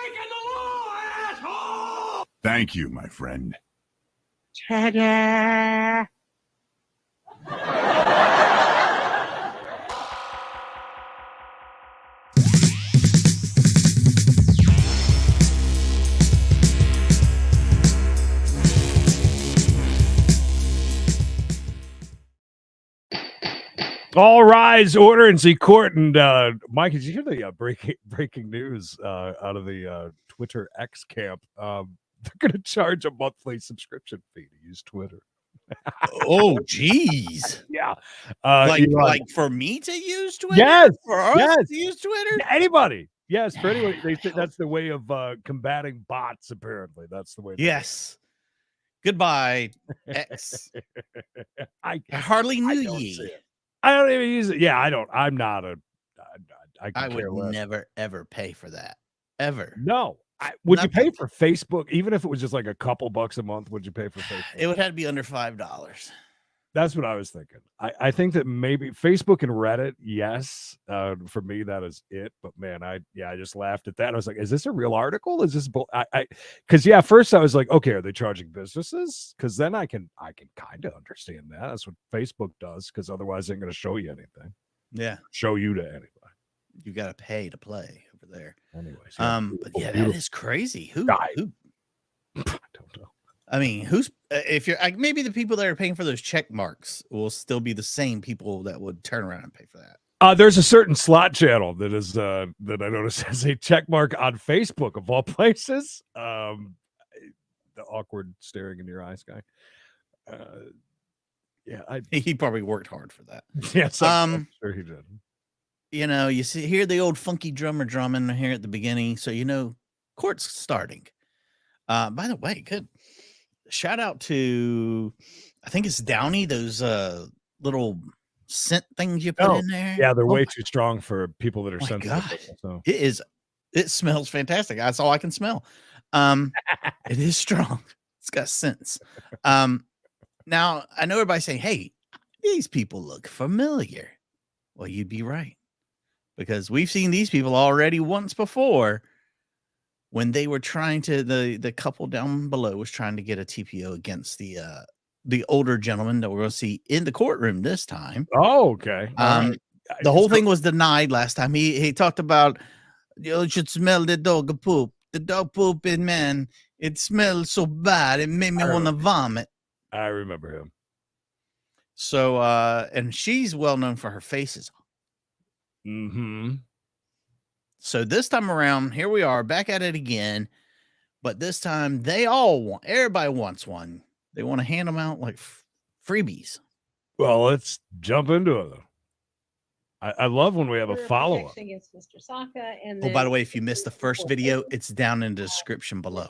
breaking the law, asshole! Thank you, my friend. Ta-da! All rise, order in the court. And Mike, did you hear the breaking news out of the Twitter X camp? They're going to charge a monthly subscription fee to use Twitter. Oh, geez. Yeah. Like for me to use Twitter? Yes. For us to use Twitter? Anybody. Yes, for anybody. They say that's the way of combating bots, apparently. That's the way. Yes. Goodbye, X. I hardly knew ye. I don't even use it. Yeah, I don't. I'm not a. I would never, ever pay for that. Ever. No. Would you pay for Facebook, even if it was just like a couple bucks a month? Would you pay for Facebook? It would have to be under $5. That's what I was thinking. I think that maybe Facebook and Reddit, yes. For me, that is it. But man, I just laughed at that. I was like, is this a real article? Is this because first I was like, okay, are they charging businesses? Because then I can kind of understand that. That's what Facebook does, because otherwise they're going to show you anything. Yeah. Show you to anybody. You got to pay to play over there. Anyways. But yeah, that is crazy. Who? I don't know. I mean, who's if you're maybe the people that are paying for those check marks will still be the same people that would turn around and pay for that. There's a certain slot channel that is that I noticed has a check mark on Facebook of all places. The awkward staring in your eyes guy. He probably worked hard for that. Yes, I'm sure he did. You know, you hear the old funky drummer drumming here at the beginning, so you know court's starting. By the way, good. Shout out to, I think it's Downy, those little scent things you put in there. Yeah, they're way too strong for people that are sensitive. So it smells fantastic. That's all I can smell. It is strong. It's got scents. Now I know everybody's saying, hey, these people look familiar. Well, you'd be right, because we've seen these people already once before. When they were trying to, the couple down below was trying to get a TPO against the older gentleman that we're going to see in the courtroom this time. Oh, okay. The whole thing was denied last time. He talked about, you should smell the dog poop. The dog pooping, man. It smells so bad. It made me want to vomit. I remember him. So, and she's well known for her faces. Mm-hmm. So this time around, here we are back at it again. But this time everybody wants one. They want to hand them out like freebies. Well, let's jump into it. I love when we have a follow-up. Against Mr. Saka, and by the way, if you missed the first video, it's down in the description below.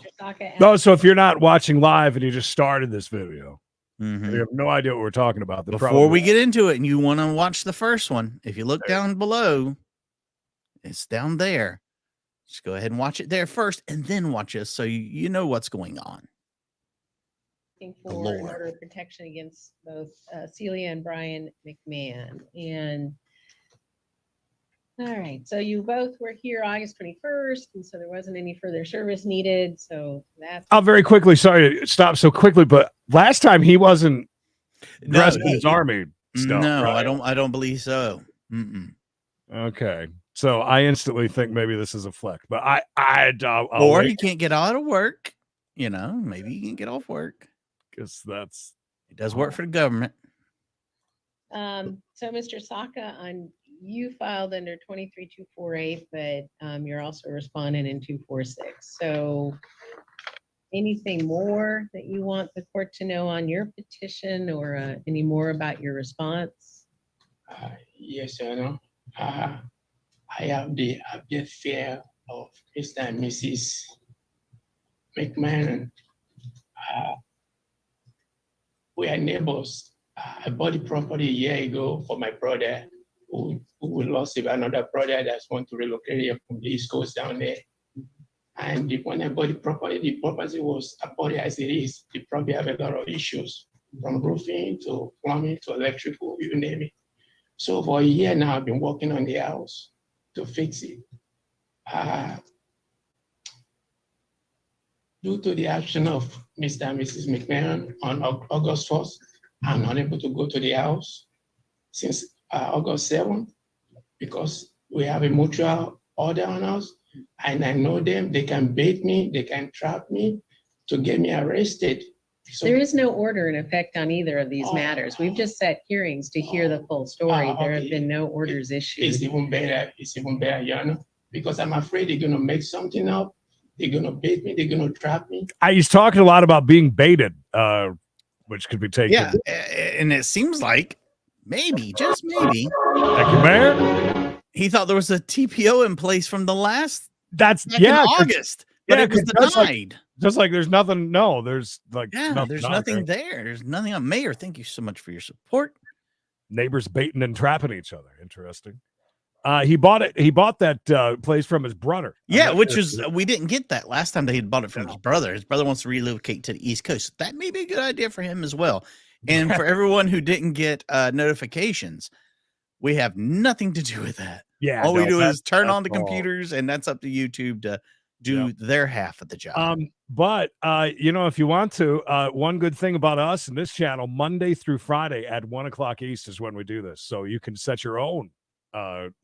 No, so if you're not watching live and you just started this video, you have no idea what we're talking about. Before we get into it and you want to watch the first one, if you look down below, it's down there. Just go ahead and watch it there first and then watch us so you know what's going on. For an order of protection against both Celia and Brian McMahon. And all right, so you both were here August 21st, and so there wasn't any further service needed. So that's very quickly. Sorry to stop so quickly, but last time he wasn't dressed in his army stuff. No, right? I don't believe so. Okay. So I instantly think maybe this is a flex, but or he can't get out of work. You know, maybe he can get off work because it does work for the government. So Mr. Saka, you filed under 23248, but you're also responding in 246. So anything more that you want the court to know on your petition, or any more about your response? Yes, Your Honor. I have the abject fear of Mr. and Mrs. McMahon. We are neighbors. I bought the property a year ago for my brother, who lost another brother that's want to relocate here from the East Coast down there. And when I bought the property was about as it is. They probably have a lot of issues, from roofing to plumbing to electrical, you name it. So for a year now, I've been working on the house to fix it. due to the action of Mr. and Mrs. McMahon on August 1st, I'm unable to go to the house since August 7th because we have a mutual order on us, and I know them. They can bait me, they can trap me to get me arrested. So, There is no order in effect on either of these Oh. matters. We've just set hearings to hear the full story. There have Okay. been no orders issued. It's even better, Your Honor, because I'm afraid they're gonna make something up. They're gonna bait me, they're gonna trap me. He's talking a lot about being baited, which could be taken. Yeah, and it seems like maybe, just maybe, Thank you, Mayor. he thought there was a TPO in place from the last That's back in yeah, 'cause- August, but yeah, it was 'cause that's like- denied. just like there's nothing. No, there's like Yeah, there's on nothing there. there. There's nothing on. Mayor, thank you so much for your support. Neighbors baiting and trapping each other. Interesting. He bought it. He bought that place from his brother. Yeah, which is we didn't get that last time that he had bought it from his brother. His brother wants to relocate to the East Coast. That may be a good idea for him as well. And for everyone who didn't get notifications, we have nothing to do with that. yeah. All we do that's- is turn that's on the all. computers, and that's up to YouTube to do their half of the job. But if you want to, one good thing about us and this channel, Monday through Friday at 1:00 East is when we do this. So you can set your own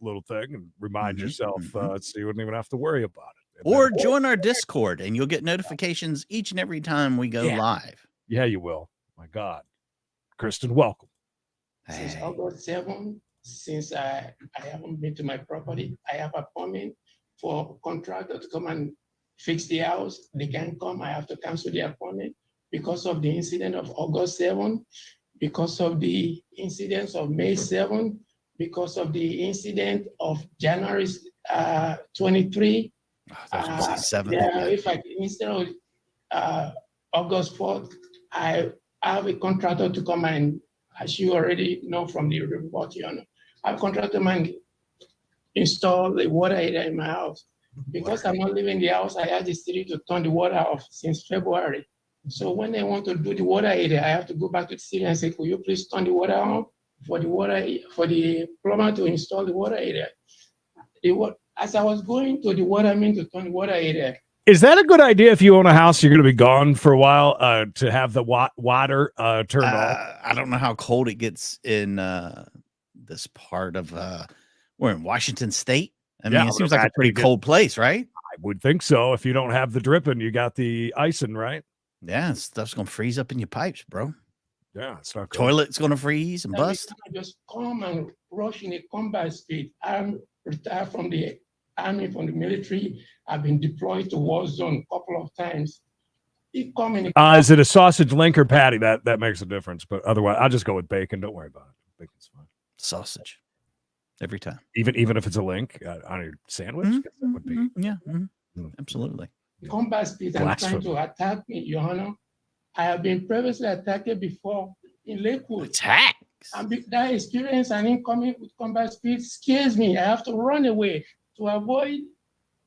little thing and remind Mhm, yourself, mhm. so you wouldn't even have to worry about it. And Or then- join our Discord, and you'll get notifications each and every time we go Yeah. live. yeah, you will. My God, Kristen, welcome. Since Hey. August 7th, since I haven't been to my property, I have appointment for contractor to come and fix the house. They can't come. I have to cancel the appointment because of the incident of August 7th, because of the incidents of May 7th, because of the incident of January 23. I was gonna say 7. Yeah, if I instead of August 4th, I have a contractor to come and, as you already know from the report, I have a contractor to come and install the water heater in my house. Because I'm not living in the house, I asked the city to turn the water off since February. So when they want to do the water heater, I have to go back to the city and say, could you please turn the water on for the plumber to install the water heater? As I was going to the water main to turn the water heater, Is that a good idea if you own a house, you're going to be gone for a while, to have the water turned off? I don't know how cold it gets in this part of we're in Washington State. I mean, Yeah, I it would seems like a imagine pretty it gets- cold place, right? I would think so. If you don't have the dripping, you got the icing, right? Yeah, stuff's gonna freeze up in your pipes, bro. Yeah, it's not good. Toilet's gonna freeze and every bust. time I just come and rush in a combat speed. I'm retired from the army, from the military. I've been deployed to war zone a couple of times. He come in. Is it a sausage link or patty? That makes a difference. But otherwise, I'll just go with bacon. Don't worry about it. Bacon's fine. Sausage. Every time. Even if it's a link on your sandwich, Mhm, guess that would be. mhm, yeah, Mm. absolutely. combat speed and trying Blasphemy. to attack me, Your Honor. I have been previously attacked before in Lakewood. Attacks. And that experience and incoming with combat speed scares me. I have to run away to avoid.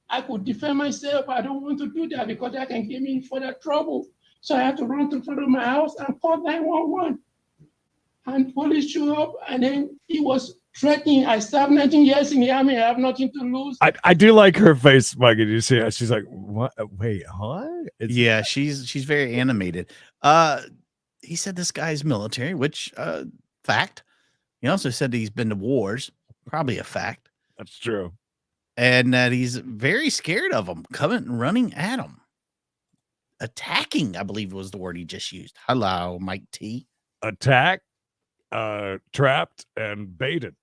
I could defend myself. I don't want to do that because that can get me in further trouble. So I have to run to front of my house and call 911. And police show up, and then he was threatening. I served 19 years in the army. I have nothing to lose. I do like her face, Mikey. Did you see it? She's like, what? Wait, huh? Yeah, she's very animated. He said this guy's military, which fact. He also said he's been to wars, probably a fact, That's true. and that he's very scared of them coming and running at him, attacking. I believe was the word he just used. Hello, Mike T. Attack, trapped, and baited.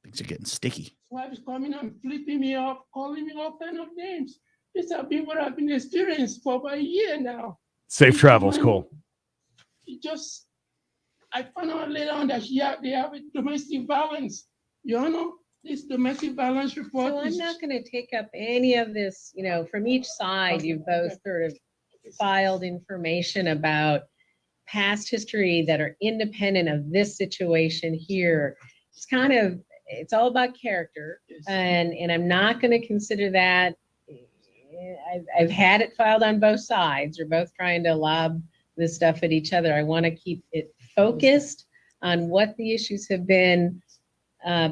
Things are getting sticky. His wife is coming and flipping me off, calling me all kind of names. This has been what I've been experiencing for about a year now. Safe travels, Cole. I found out later on that they have a domestic violence. You know, this domestic violence report. So I'm not going to take up any of this, from each side, you both sort of filed information about past history that are independent of this situation here. It's all about character, and I'm not going to consider that. I've had it filed on both sides. We're both trying to lob this stuff at each other. I want to keep it focused on what the issues have been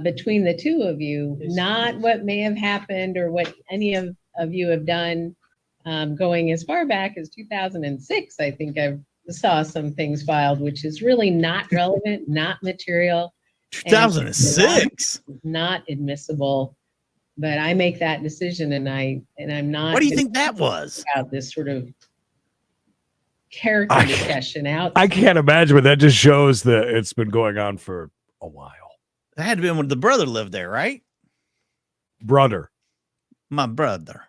between the two of you, not what may have happened or what any of you have done going as far back as 2006. I think I saw some things filed, which is really not relevant, not material, 2006. not admissible. But I make that decision, and I'm not. What do you think that was? About this sort of character discussion out. I can't imagine, but that just shows that it's been going on for a while. That had to be when the brother lived there, right? Brother. My brother.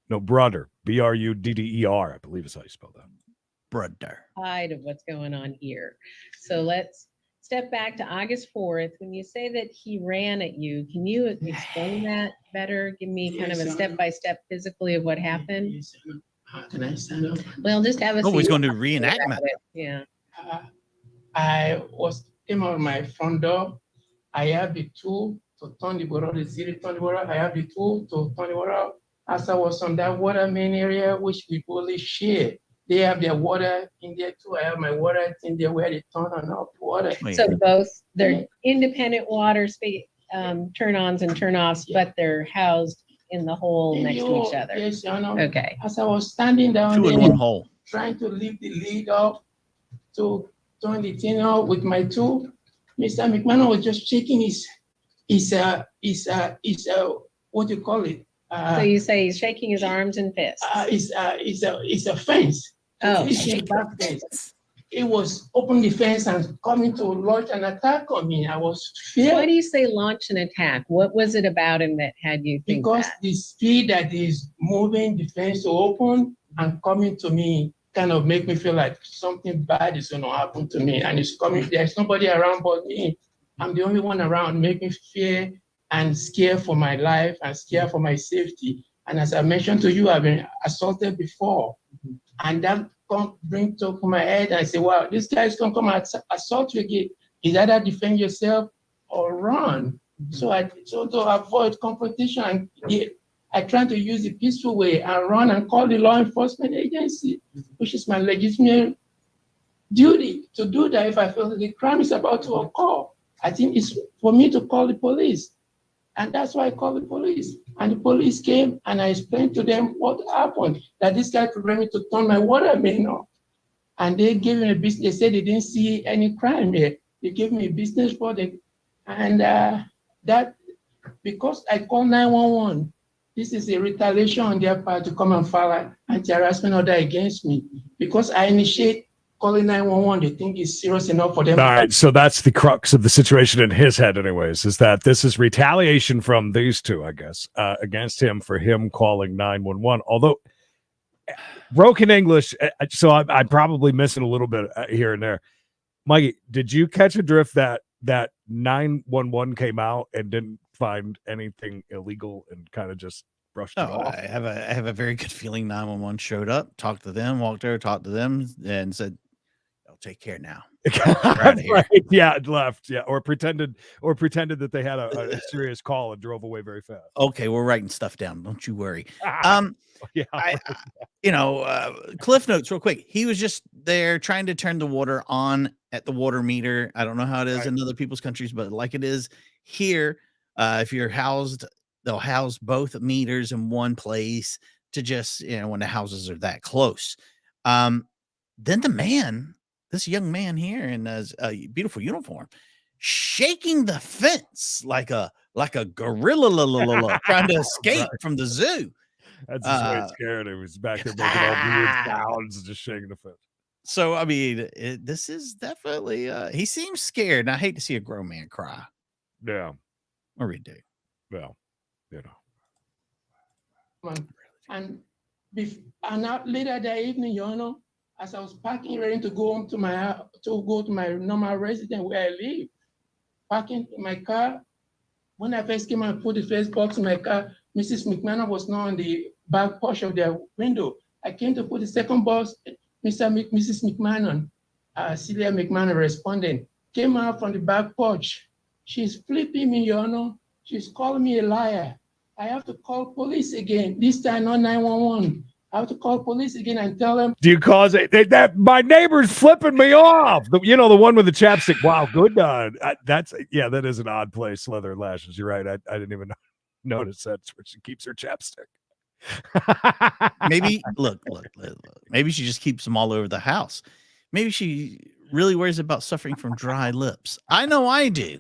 No, brother. Brudder, I believe is how you spell that. Brother. Side of what's going on here. So let's step back to August 4th. When you say that he ran at you, can you explain that better? Give me kind of a step-by-step physically of what happened. Yes, can I stand up? Well, just have a Oh, he's seat. going to do reenactment. Yeah. I came out of my front door. I have the tool to turn the water, the city turn the water. I have the tool to turn the water. As I was on that water main area, which we only share, they have their water in there too. I have my water in there where they turn on off the water. So both they're independent water turn-ons and turn-offs, but they're housed in the hole next to each other. Yes, you know. Okay. As I was standing down Two there, in one hole. trying to lift the lid up to turn the thing out with my tool, Mr. McMahon was just shaking his what do you call it? So you say he's shaking his arms and fists. It's a fence. Oh. It's a back fence. It was open the fence and coming to launch an attack on me. I was Why feared do you say launch an attack? What was it about him that had you think because that? the speed that is moving the fence to open and coming to me kind of make me feel like something bad is going to happen to me. And it's coming, there's nobody around but me. I'm the only one around, make me fear and scared for my life and scared for my safety. And as I mentioned to you, I've been assaulted before. And that bring to my head, and I say, wow, this guy is going to come and assault you again. Is either defend yourself or run. So to avoid confrontation, I try to use the peaceful way and run and call the law enforcement agency, which is my legitimate duty to do that if I feel that the crime is about to occur. I think it's for me to call the police. And that's why I called the police. And the police came and I explained to them what happened, that this guy prevented me to turn my water main off. And they gave me a business. They said they didn't see any crime here. They gave me a business for them. And that, because I called 911, this is a retaliation on their part to come and file an anti-harassment order against me. Because I initiate calling 911, they think it's serious enough for them. All right, so that's the crux of the situation in his head anyways, is that this is retaliation from these two, I guess, against him for him calling 911. Although, broken English, so I'm probably missing a little bit here and there. Mikey, did you catch a drift that 911 came out and didn't find anything illegal and kind of just brushed it off? I have a very good feeling 911 showed up, talked to them, walked over, talked to them, and said, "I'll take care now." Right. Yeah, left. Yeah, or pretended that they had a serious call and drove away very fast. Okay, we're writing stuff down. Don't you worry. Yeah, Cliff notes real quick. He was just there trying to turn the water on at the water meter. I don't know how it is in other people's countries, but like it is here, if you're housed, they'll house both meters in one place to just, when the houses are that close. Then this young man here in a beautiful uniform, shaking the fence like a gorilla trying to escape from the zoo. That's just way scared. It was back there making all weird sounds, just shaking the fence. So I mean, this is definitely. He seems scared, and I hate to see a grown man cry. Yeah, or we do. Well, And later that evening, as I was packing, ready to go home to my normal residence where I live, parking in my car. When I first came and put the first box in my car, Mrs. McMahon was not on the back porch of their window. I came to put the second box. Mrs. McMahon, Celia McMahon, respondent, came out from the back porch. She's flipping me, She's calling me a liar. I have to call police again. This time, not 911. I have to call police again and tell them. Do you cause it? That my neighbor's flipping me off. The one with the chapstick. Wow, good. That is an odd place. Leather lashes. You're right. I didn't even notice that's where she keeps her chapstick. Maybe look. Maybe she just keeps them all over the house. Maybe she really worries about suffering from dry lips. I know I do.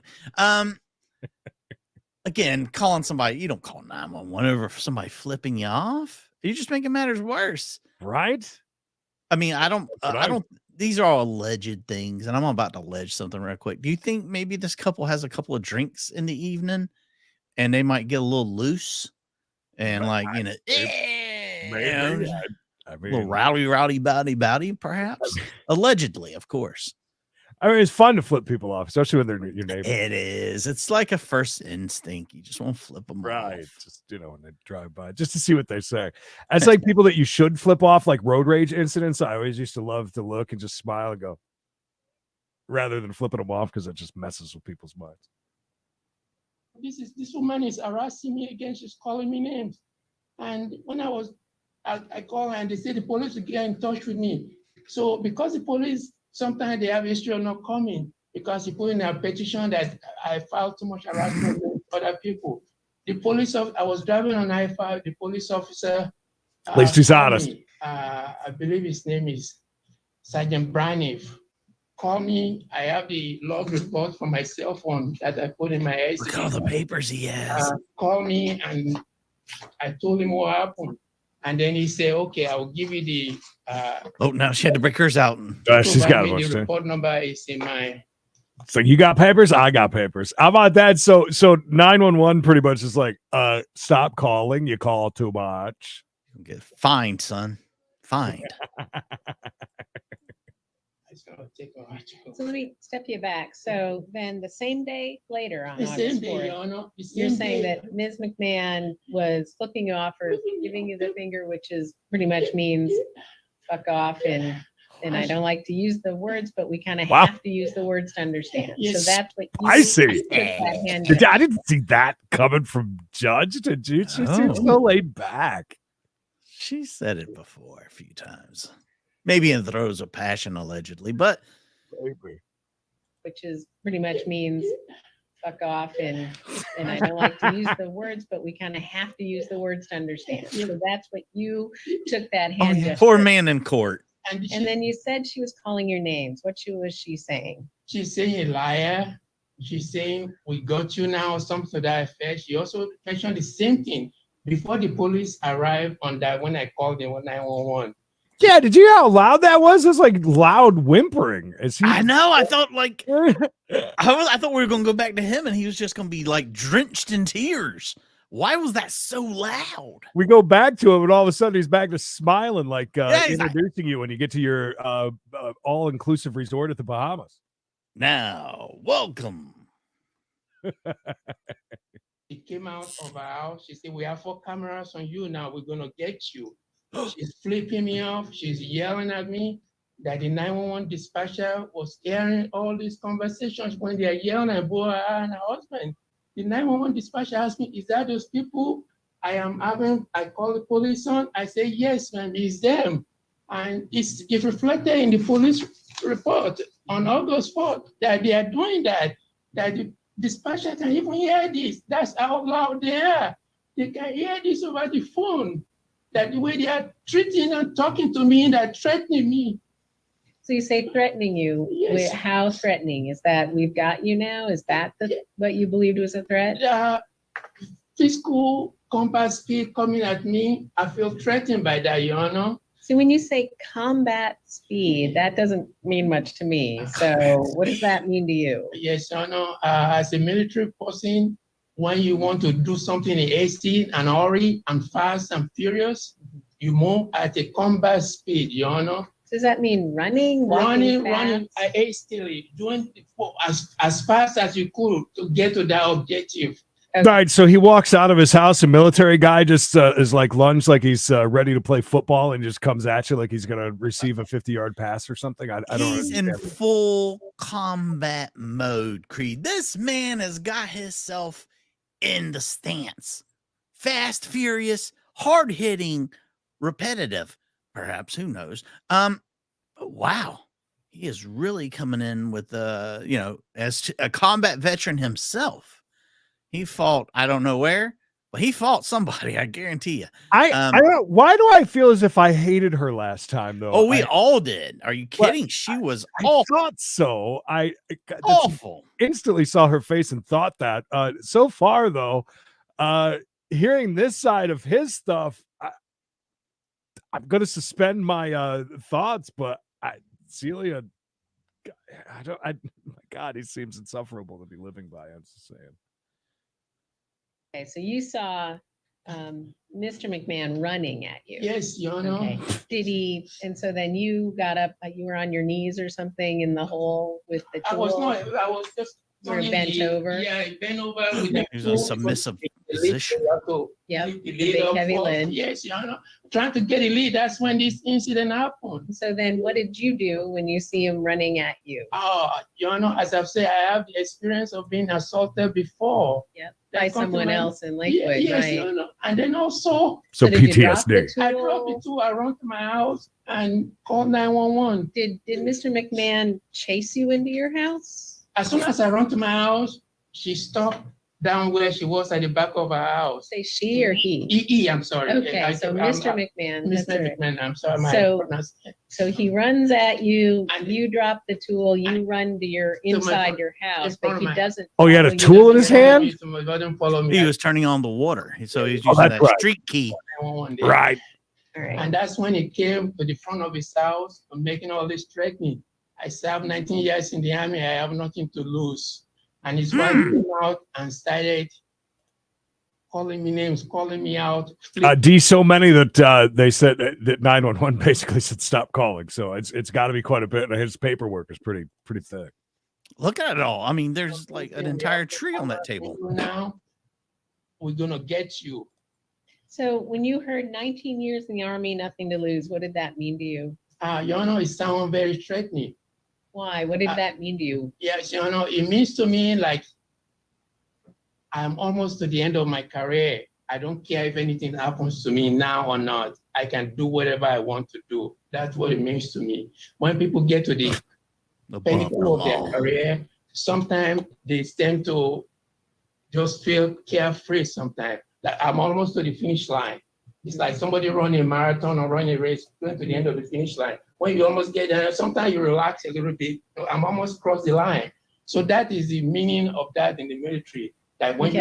Again, calling somebody, you don't call 911 over for somebody flipping you off. You're just making matters worse. Right? I mean, I don't, That's what I don't, these are all alleged things, and I'm about to allege something real quick. Do you think maybe this couple has a couple of drinks in the evening and they might get a little loose and like, you know, Maybe. I a little mean, rowdy, bowdy, perhaps? Allegedly, of course. it's fun to flip people off, especially when they're your neighbor. It is. It's like a first instinct. You just want to flip them Right. off. Just, when they drive by, just to see what they say. It's like people that you should flip off, like road rage incidents. I always used to love to look and just smile and go, rather than flipping them off, because it just messes with people's minds. This woman is harassing me again. She's calling me names. And when I call her and they say the police will get in touch with me. So because the police, sometimes they have history of not coming because he put in a petition that I filed too much harassment with other people. The police, I was driving on I-5, the police officer. At least he's honest. I believe his name is Sergeant Braniff. Call me. I have the log report from my cell phone that I put in my AC. Look at all the papers he has. Call me, and I told him what happened. And then he said, okay, I will give you the Now she had to break hers out. She's got the one. report number is in my. It's like, you got papers, I got papers. How about that? So 911 pretty much is like, stop calling. You call too much. You'll get fined, son. Fined. It's gonna take a while to go. So let me step you back. So then the same day later on The same August day, 4th, Your Honor. The you're same saying day. that Ms. McMahon was flipping you off or giving you the finger, which is pretty much means fuck off. And I don't like to use the words, but we kind of Wow. have to use the words to understand. Yes. So that's what you I see. took that hand I didn't see that coming from Judge. Did you? She seems so laid back. She said it before a few times. Maybe in throes of passion, allegedly, but which is pretty much means fuck off. And I don't like to use the words, but we kind of have to use the words to understand. So that's what you took that hand gesture. poor man in court. And And then you said she was calling your names. What was she saying? she's saying a liar. She's saying we got you now, something to that effect. She also mentioned the same thing before the police arrived on that when I called them 911. Yeah, did you hear how loud that was? It was like loud whimpering. I know. I thought like I thought we were gonna go back to him, and he was just gonna be like drenched in tears. Why was that so loud? We go back to him, and all of a sudden he's back to smiling, like he's introducing you when you get to your all-inclusive resort at the Bahamas. Now, welcome. She came out of her house. She said, we have 4 cameras on you now. We're going to get you. She's flipping me off. She's yelling at me that the 911 dispatcher was hearing all these conversations when they are yelling at both her and her husband. The 911 dispatcher asked me, is that those people I call the police on? I say, yes, ma'am, it's them. And it's reflected in the police report on August 4th that they are doing that the dispatcher can even hear this. That's how loud they are. They can hear this over the phone. That the way they are treating and talking to me, they're threatening me. So you say threatening you. Yes. How threatening? Is that we've got you now? Is that what you believed was a threat? Physical combat speed coming at me. I feel threatened by that, Your Honor. So when you say combat speed, that doesn't mean much to me. So what does that mean to you? Yes, Your Honor. As a military person, when you want to do something in hasty and hurry and fast and furious, you move at a combat speed, Your Honor. Does that mean running, walking Running hastily, doing as fast as you could to get to that objective. Okay. Right, so he walks out of his house. A military guy just is like lunged, like he's ready to play football, and just comes at you like he's going to receive a 50-yard pass or something. I don't He's in understand. full combat mode, Creed. This man has got himself in the stance. Fast, furious, hard-hitting, repetitive. Perhaps, who knows? But wow. He is really coming in with as a combat veteran himself. He fought, I don't know where, Well, he fought somebody, I guarantee you. I don't know. Why do I feel as if I hated her last time though? Oh, we all did. Are you Well, kidding? She was I awful. thought so. I that's- Awful. instantly saw her face and thought that. So far though, hearing this side of his stuff, I'm gonna suspend my thoughts, but Celia, I don't. My God, he seems insufferable to be living by. I'm just saying. Okay, so you saw Mr. McMahon running at you. Yes, Your Honor. Okay. Did he? And so then you got up. You were on your knees or something in the hole with the tool. I was not. I was just. You were bent over? Yeah, bent over with the He was in a tool. submissive The lid, position. you have to Yep, lift the the lid big up heavy first. lid. Yes, Your Honor. Trying to get a lead. That's when this incident happened. So then what did you do when you see him running at you? Your Honor, as I've said, I have the experience of being assaulted before. Yep. That By come to someone mind. else in Lakewood, Yes, right? Your Honor. And then also, So did you drop the PTSD. I dropped tool? the tool. I run to my house and called 911. Did Mr. McMahon chase you into your house? As soon as I run to my house, she stopped down where she was at the back of her house. Say she or he? I'm sorry. Okay, so Mr. McMahon, that's Mr. right. McMahon, I'm sorry. My So- pronunciation. So he runs at you, And- you drop the tool, you run to your inside your house, but he doesn't. Oh, he had a follow you tool in to his the hand? house. He doesn't follow me. He was turning on the water. So he was Oh, using that's that right. street key. 911 there. Right. All right. And that's when he came to the front of his house and making all this threatening. I served 19 years in the army. I have nothing to lose. And his wife came out and started calling me names, calling me out. D so many that they said that 911 basically said stop calling. So it's got to be quite a bit. And his paperwork is pretty thick. Look at it all. I mean, there's like an entire tree on that table. Now we're gonna get you. So when you heard 19 years in the army, nothing to lose, what did that mean to you? Your Honor, it sounds very threatening. Why? What did that mean to you? Yes, Your Honor, it means to me like I'm almost to the end of my career. I don't care if anything happens to me now or not. I can do whatever I want to do. That's what it means to me. When people get to the pinnacle of their career, sometimes they tend to just feel carefree sometimes. Like I'm almost to the finish line. It's like somebody running a marathon or running a race, going to the end of the finish line. When you almost get there, sometimes you relax a little bit. I'm almost crossed the line. So that is the meaning of that in the military. Like when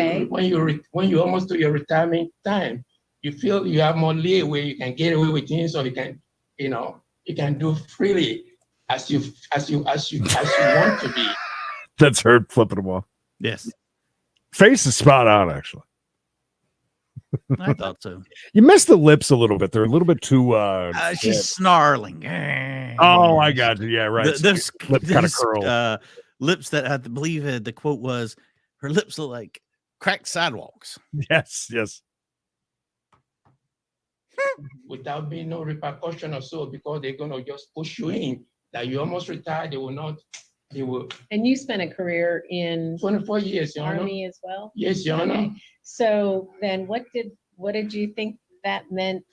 you almost to your retirement time, you feel you have more leeway. You can get away with things, or you can do freely as you want to be. That's her flipping them off. Yes, Face is spot on, actually. I thought so. You missed the lips a little bit. They're a little bit too. She's snarling. Oh, I got you. Yeah, right. Those lip kind of curl. lips that I believe the quote was, her lips look like cracked sidewalks. Yes. Without being no repercussion or so, because they're gonna just push you in. That you almost retired, they will. And you spent a career in 24 years, Your Honor. Army as well? Yes, Your Honor. Okay. So then what did you think that meant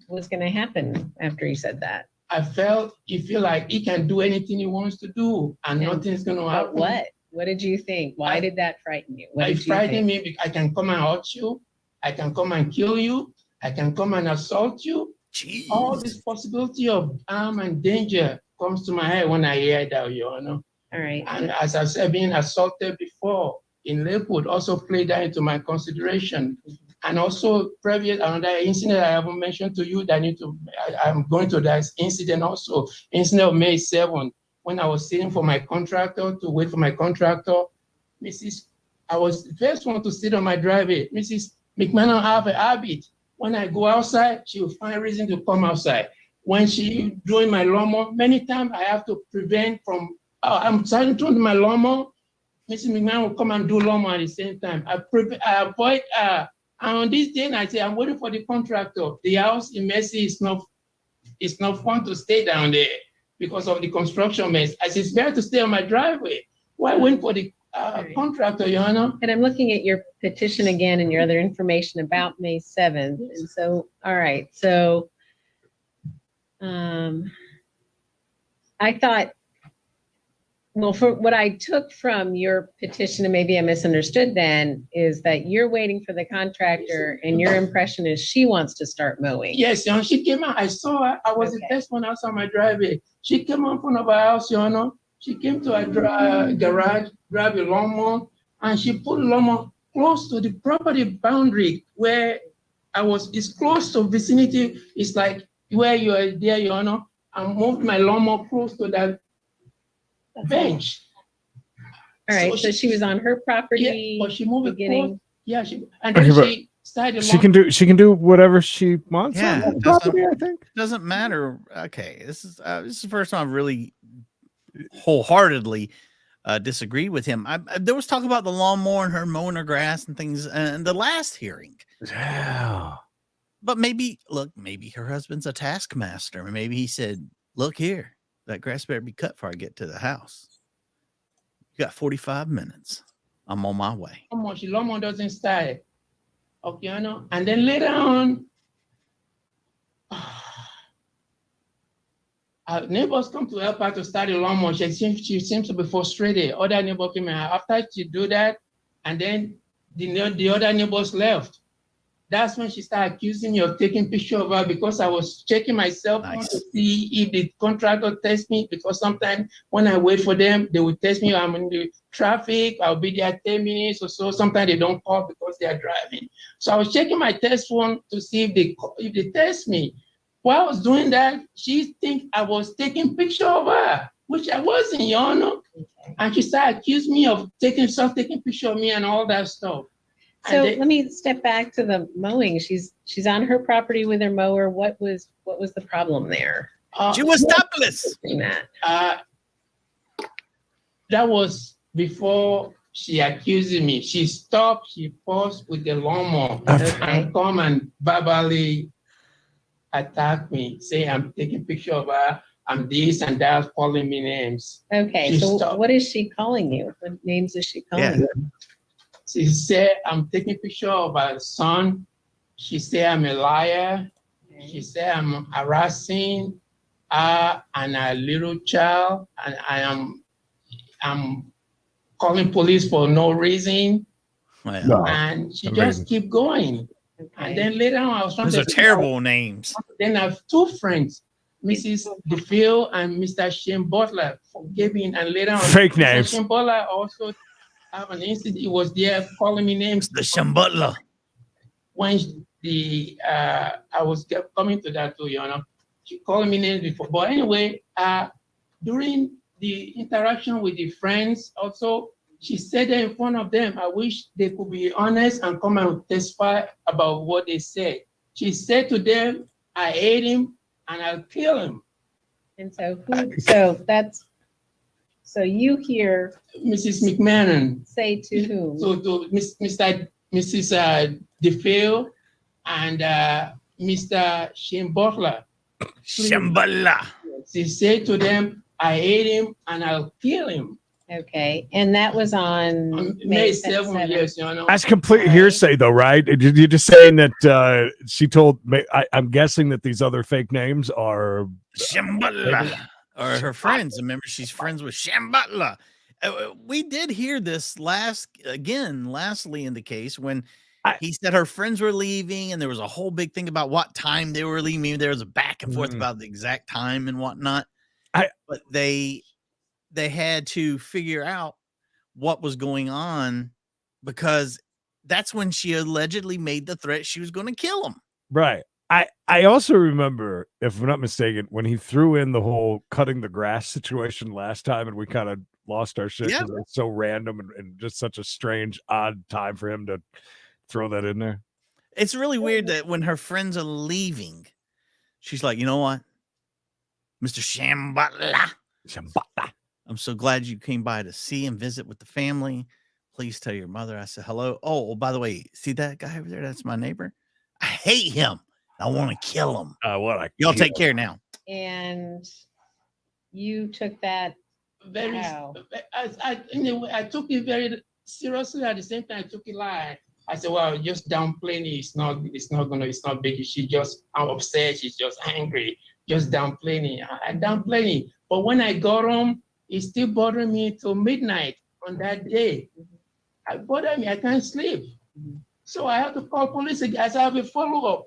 was going to happen after he said that? I felt he feel like he can do anything he wants to do, and And nothing's gonna But happen. what? What did you think? Why did that frighten you? What It did you frightened think? me because I can come and hurt you, I can come and kill you, I can come and assault you. Jeez. All this possibility of harm and danger comes to my head when I hear that, Your Honor. All right. And as I said, being assaulted before in Lakewood also played that into my consideration. And also another incident I haven't mentioned to you that I'm going to that incident also. Incident of May 7th, when I was sitting for my contractor to wait for my contractor. I was the first one to sit on my driveway. Mrs. McMahon have a habit. When I go outside, she will find reason to come outside. When she doing my lawnmower, many times I have to prevent from, I'm trying to do my lawnmower. Mrs. McMahon will come and do lawnmower at the same time. I avoid and on this day, I say, I'm waiting for the contractor. The house in Mercy is not fun to stay down there because of the construction mess. I say, it's better to stay on my driveway. Why wait for the contractor, Your Honor? And I'm looking at your petition again and your other information about May 7th. And so, all right. So I thought Well, for what I took from your petition, and maybe I misunderstood then, is that you're waiting for the contractor and your impression is she wants to start mowing. Yes, she came out. I saw her. I was the first one outside my driveway. She came out in front of our house, She came to our garage, grabbed a lawnmower, and she put the lawnmower close to the property boundary where I was. It's close to vicinity. It's like where you are there, I moved my lawnmower close to that bench. All right, so she was on her property. Yeah, but she moved beginning. it close. Yeah, and then she started. She can do whatever she wants. Yeah, on the property, I think. Doesn't matter. Okay, this is the first time I've really wholeheartedly disagreed with him. There was talk about the lawnmower and her mowing her grass and things in the last hearing. Yeah. But maybe her husband's a taskmaster. Maybe he said, "Look here, that grass better be cut before I get to the house. You got 45 minutes. I'm on my way." Lawnmower doesn't start. Okay, and then later on, our neighbors come to help her to start the lawnmower. She seems to be frustrated. Other neighbor came in. After she do that, and then the other neighbors left. That's when she started accusing me of taking picture of her because I was checking myself to see if the contractor text me, because sometimes when I wait for them, they will text me, I'm in the traffic, I'll be there 10 minutes or so. Sometimes they don't call because they are driving. So I was checking my test phone to see if they text me. While I was doing that, she think I was taking picture of her, which I wasn't, And she started accusing me of taking picture of me and all that stuff. So let me step back to the mowing. She's on her property with her mower. What was the problem there? She was topless. That was before she accused me. She stopped. She paused with the lawnmower and come and verbally attack me, say I'm taking picture of her. I'm this and that, calling me names. Okay, so what is she calling you? What names is she calling you? She said, I'm taking picture of her son. She said, I'm a liar. Okay. She said, I'm harassing her and a little child. And I'm calling police for no reason. Wow. And she just keep going. Okay. And then later on, I was trying Those to— are terrible names. Then I have two friends, Mrs. DeFeo and Mr. Shane Butler, forgiving. And later on, fake names. Shane Butler also have an incident. He was there calling me names. The Shane Butler. When I was coming to that too, she called me names before. But anyway, during the interaction with the friends, also, she said that in front of them, I wish they could be honest and come and testify about what they said. She said to them, I hate him and I'll kill him. And so you hear Mrs. McMahon say to whom? So to Mrs. DeFeo and Mr. Shane Butler. Shane Butler. She said to them, I hate him and I'll kill him. Okay, and that was on May 7th, yes, That's complete hearsay, though, right? You're just saying that she told me. I'm guessing that these other fake names are Shane Butler. Or her friends. Remember, she's friends with Shane Butler. We did hear this lastly in the case when he said her friends were leaving and there was a whole big thing about what time they were leaving. There was a back and forth about the exact time and whatnot. But they had to figure out what was going on because that's when she allegedly made the threat she was going to kill him. Right. I also remember, if I'm not mistaken, when he threw in the whole cutting the grass situation last time and we kind of lost our shit because it was so random and just such a strange, odd time for him to throw that in there. It's really weird that when her friends are leaving, she's like, you know what? Mr. Shane Butler. I'm so glad you came by to see and visit with the family. Please tell your mother I said hello. Oh, by the way, see that guy over there? That's my neighbor. I hate him. I want to kill him. Y'all take care now. And you took that very. I took it very seriously. At the same time, I took it light. I said, "Well, just downplaying it. It's not big. I'm upset. She's just angry. Just downplaying it. I downplaying it. But when I got home, It's still bothering me till midnight on that day. It bothered me. I can't sleep. So I have to call police again. I have a follow-up.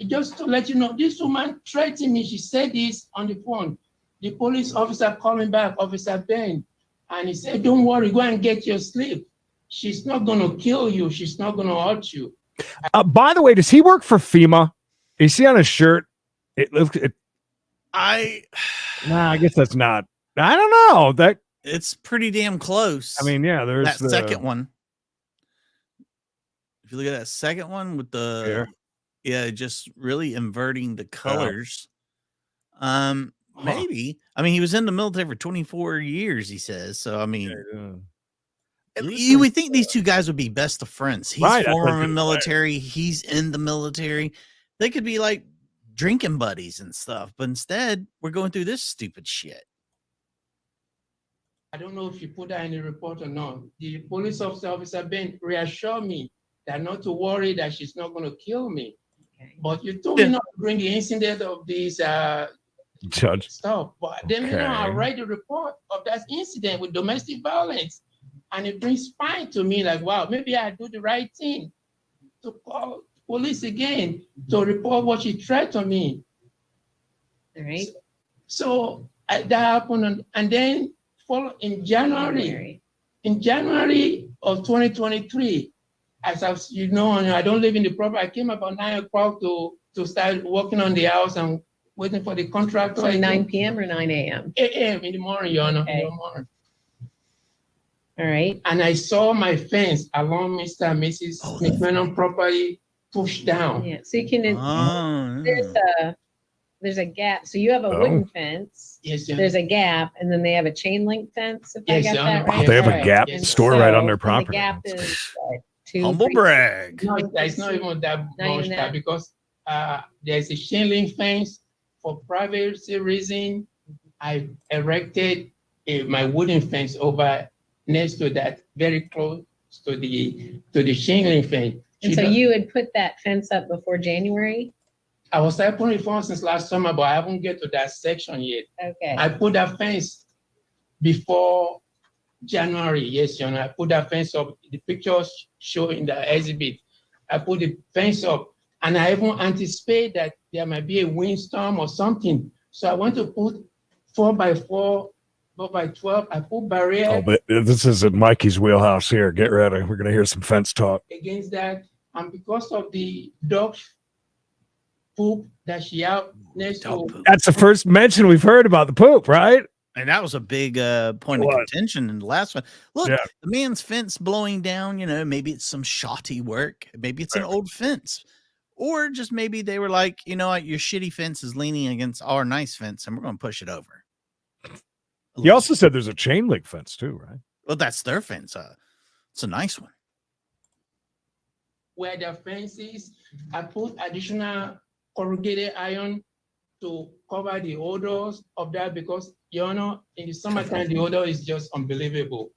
Just to let you know, this woman threatened me. She said this on the phone. The police officer called me back, Officer Ben, and he said, don't worry, go and get your sleep. She's not going to kill you. She's not going to hurt you. By the way, does he work for FEMA? You see on his shirt? I guess that's not. I don't know. It's pretty damn close. I mean, yeah, there's that second one. If you look at that second one with the just really inverting the colors. Maybe. I mean, he was in the military for 24 years, he says. So I mean, you would think these two guys would be best of friends. He's former military, he's in the military. They could be like drinking buddies and stuff, but instead we're going through this stupid shit. I don't know if you put that in the report or not. The police officer Ben reassured me that not to worry, that she's not going to kill me. Okay. But you told me not to bring the incident of this judge stuff. But then I read the report of that incident with domestic violence, and it brings spine to me. Like, wow, maybe I do the right thing to call police again to report what she threatened me. All right. So that happened, and then in January of 2023, as you know, I don't live in the property. I came about 9 o'clock to start working on the house and waiting for the contractor. So 9 p.m. or 9 a.m.? 8 a.m. in the morning, Your Honor. Okay. In the morning. All right. And I saw my fence along Mr. and Mrs. McMahon property pushed down. Yeah. So you can. There's a gap. So you have a wooden fence. Yes, Your Honor. There's a gap, and then they have a chain link fence. If yes, I got that right. They have a gap stored right on their property. The gap is what, 2, humble 3, brag. No, it's not even that much that because there's a chain link fence for privacy reason. I erected my wooden fence over next to that, very close to the chain link fence. And so you had put that fence up before January? I was putting it on since last summer, but I haven't get to that section yet. Okay. I put that fence before January. Yes, Your Honor. I put that fence up. The pictures show in the exhibit. I put the fence up, and I even anticipate that there might be a windstorm or something. So I want to put 4x4, 4x12. I put barrier. Oh, but this is at Mikey's wheelhouse here. Get ready. We're gonna hear some fence talk. Against that, and because of the dog poop that she out next to. That's the first mention we've heard about the poop, right? And that was a big point of contention in the last one. Look, the man's fence blowing down, maybe it's some shoddy work. Maybe it's an old fence. Or just maybe they were like, you know what, your shitty fence is leaning against our nice fence, and we're going to push it over. He also said there's a chain link fence too, right? Well, that's their fence. It's a nice one. Where the fence is, I put additional corrugated iron to cover the odors of that because, in the summertime, the odor is just unbelievable.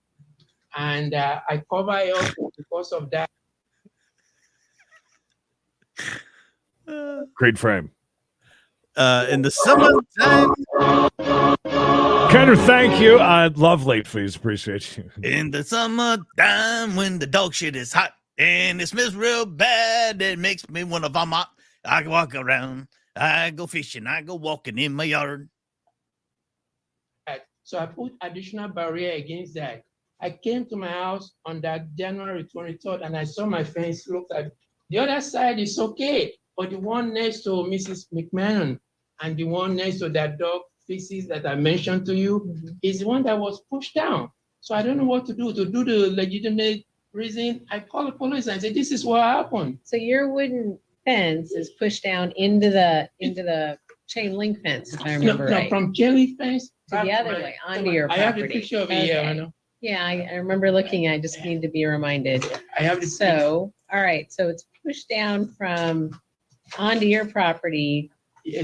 And I cover it up because of that. Great frame. In the summertime. Kendra, thank you. Lovely, please. Appreciate you. In the summertime when the dog shit is hot and it smells real bad, it makes me want to vomit. I walk around, I go fishing, I go walking in my yard. So I put additional barrier against that. I came to my house on that January 23rd and I saw my fence look like the other side is okay, but the one next to Mrs. McMahon and the one next to that dog feces that I mentioned to you is the one that was pushed down. So I don't know what to do. To do the legitimate reason, I call the police and say, this is what happened. So your wooden fence is pushed down into the chain link fence, if I remember right. No, from chain link fence to the other way, onto your property. I have the picture of it here, I know. Yeah, I remember looking. I just need to be reminded. I have the So, all right. So it's pushed down from onto your property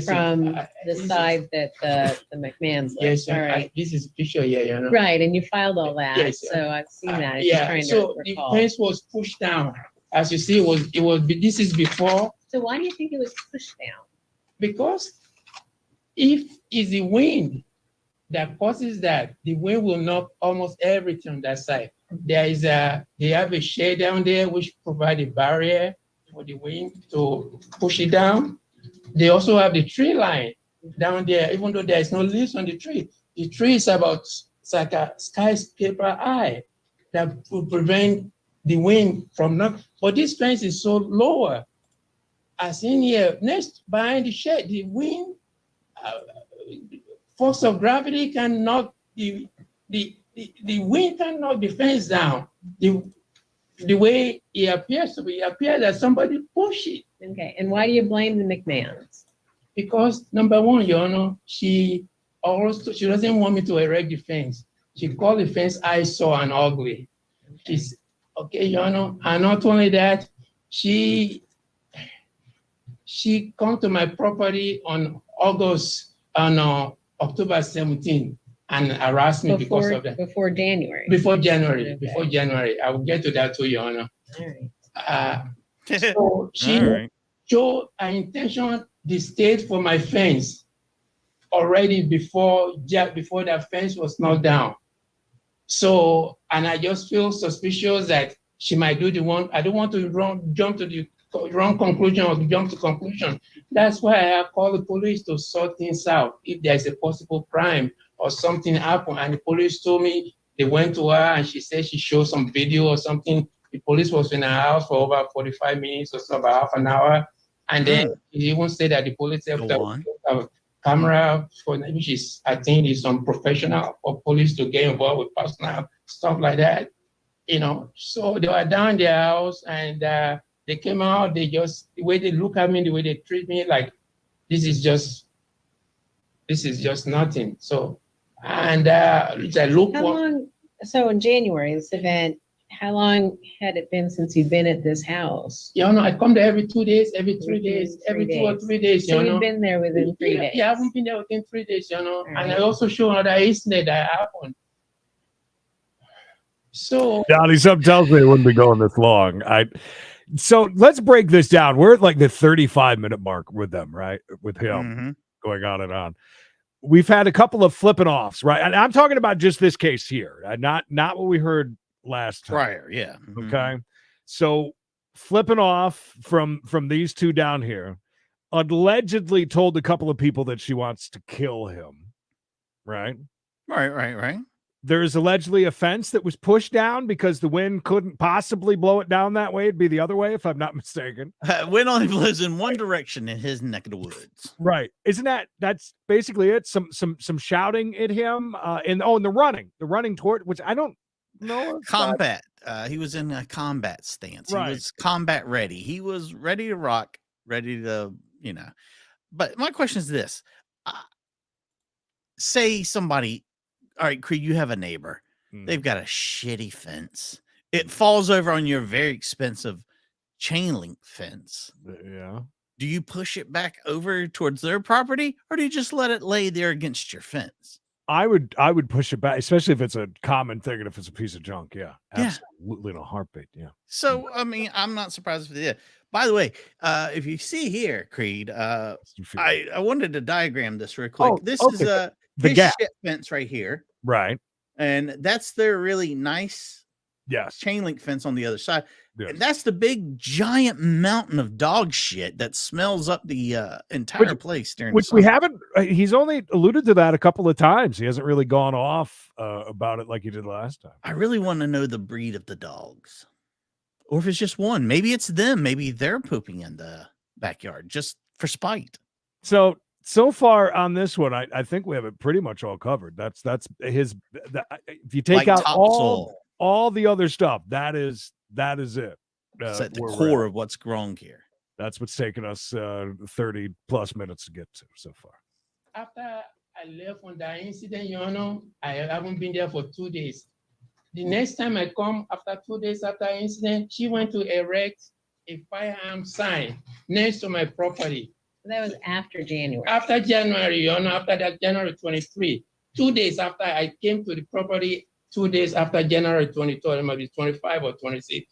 from the side that the McMahons live. Yes, all right. This is picture here, Right, and you filed all that. Yes, so I've seen that. I'm yeah. trying to So recall. the fence was pushed down. As you see, it was. This is before. So why do you think it was pushed down? Because if it's the wind that causes that the wind will knock almost everything on that side. They have a shade down there which provide a barrier for the wind to push it down. They also have the tree line down there, even though there is no leaves on the tree. The tree is it's like a skyscraper high that will prevent the wind from knock. But this fence is so lower. As in here, next behind the shed, the wind, force of gravity can knock the wind can knock the fence down. The way it appears to be, it appears that somebody pushed it. Okay, and why do you blame the McMahons? Because number one, Your Honor, she doesn't want me to erect the fence. She called the fence eyesore and ugly. She's okay, Your Honor. And not only that, she come to my property on October 17 and harassed me because of that. Before January. Before January. Okay. Before January. I will get to that too, Your Honor. All right. So she showed an intention the state for my fence already before that fence was knocked down. So, and I just feel suspicious that she might do the one. I don't want to jump to the wrong conclusion or jump to conclusion. That's why I call the police to sort things out. If there's a possible crime or something happened, and the police told me they went to her and she said she showed some video or something. The police was in her house for over 45 minutes or so, about half an hour. And then he even said that the police have a camera for, which is, I think, is unprofessional for police to get involved with personal stuff like that. So they were down their house and they came out. The way they look at me, the way they treat me, like this is just nothing. So, and it's a look. How long? So in January, this event. How long had it been since you've been at this house? I come there every 2 days, every 3 days, every 2 or 3 days. So you've been there within 3 days. Yeah, I haven't been there within 3 days. Right. And I also show another incident that happened. So Donnie, something tells me it wouldn't be going this long. So let's break this down. We're at like the 35-minute mark with them, right? With him going on and on. We've had a couple of flipping offs, right? And I'm talking about just this case here, not what we heard last time. Prior, yeah. Okay. So flipping off from these two down here, allegedly told a couple of people that she wants to kill him. Right. There's allegedly a fence that was pushed down because the wind couldn't possibly blow it down that way. It'd be the other way, if I'm not mistaken. Wind only blows in one direction in his neck of the woods. Right. Isn't that's basically it? Some shouting at him and the running toward, which I don't know. Combat. He was in a combat stance. Right. He was combat ready. He was ready to rock, ready to, But my question is this. Say somebody, all right, Creed, you have a neighbor. They've got a shitty fence. It falls over on your very expensive chain link fence. Yeah. Do you push it back over towards their property, or do you just let it lay there against your fence? I would push it back, especially if it's a common thing and if it's a piece of junk. Yeah. Absolutely in a heartbeat. Yeah. So, I mean, I'm not surprised if they did. By the way, if you see here, Creed, I wanted to diagram this real quick. This is the gap fence right here. Right. And that's their really nice chain link fence on the other side. Yes. And that's the big giant mountain of dog shit that smells up the entire place during which we haven't. He's only alluded to that a couple of times. He hasn't really gone off about it like he did last time. I really want to know the breed of the dogs, or if it's just one. Maybe it's them. Maybe they're pooping in the backyard just for spite. So far on this one, I think we have it pretty much all covered. That's his. If you take out all the other stuff, that is it. It's at the core of what's wrong here. That's what's taken us 30 plus minutes to get to so far. After I left on that incident, I haven't been there for 2 days. The next time I come, after 2 days after the incident, she went to erect a firearm sign next to my property. That was after January. After January, after that January 23. 2 days after I came to the property, 2 daes after January 23rd, it might be 25 or 26.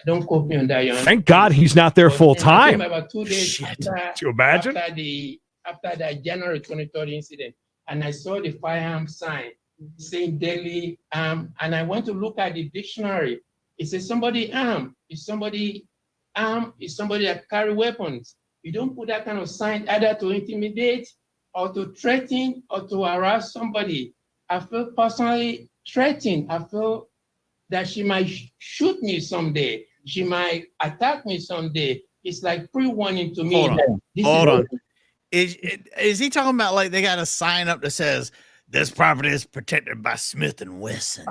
Don't quote me on that. Thank God he's not there full time. About 2 days Could you imagine? After that January 23rd incident. and I saw the firearm sign saying deadly arm, and I went to look at the dictionary. It says somebody armed. Is somebody armed? Is somebody that carry weapons? You don't put that kind of sign either to intimidate or to threaten or to harass somebody. I feel personally threatened. I feel that she might shoot me someday. She might attack me someday. It's like pre-warning to me. Hold on. that this Hold is- on. Is he talking about like they got a sign up that says this property is protected by Smith and Wesson?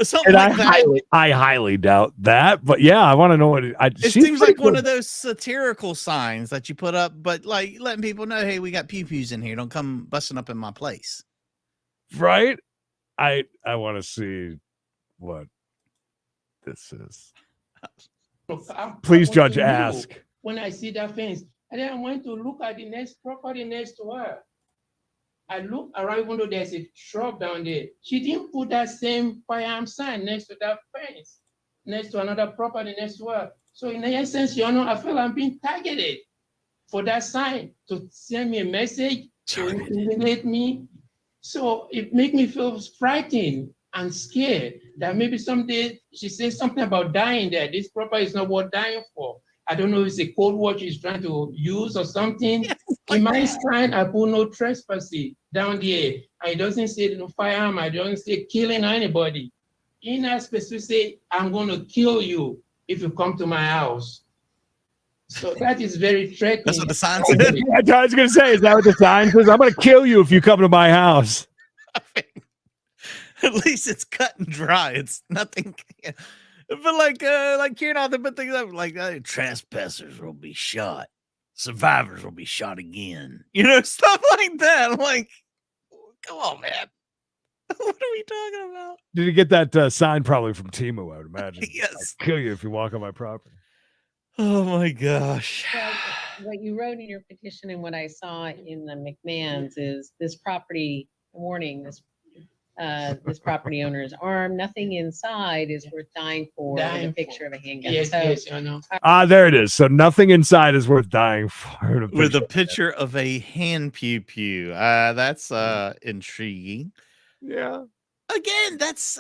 Something like that. I highly doubt that, but yeah, I want to know what It seems like one of those satirical signs that you put up, but like letting people know, hey, we got pew-pews in here. Don't come busting up in my place. right? I want to see what this is. Please, I Judge, want to know ask. when I see that fence. And then I went to look at the next property next to her. I looked around, even though there's a shrub down there. She didn't put that same firearm sign next to that fence, next to another property next to her. So in essence, I feel I'm being targeted for that sign to send me a message, to intimidate me. So it made me feel frightened and scared that maybe someday she says something about dying there. This property is not worth dying for. I don't know if it's a code word she's trying to use or something. In my sign, I put no trespassing down there. And it doesn't say no firearm. I don't say killing anybody. In that specific say, I'm going to kill you if you come to my house. So that is very threatening. That's what the sign said. I was going to say, is that what the sign says? I'm going to kill you if you come to my house. At least it's cut and dry. It's nothing. But like you're not the big thing like trespassers will be shot. Survivors will be shot again. Stuff like that. I'm like, come on, man. What are we talking about? Did you get that sign probably from Temu, I would imagine? Yes. I'll kill you if you walk on my property. Oh my gosh. Well, what you wrote in your petition and what I saw in the McMahon's is this property warning, this property owner's arm, nothing inside is worth dying for, with a picture of a handgun. Yes, So yes, I know. There it is. So nothing inside is worth dying for. With a picture of a hand pew pew. That's intriguing. Yeah. Again, that's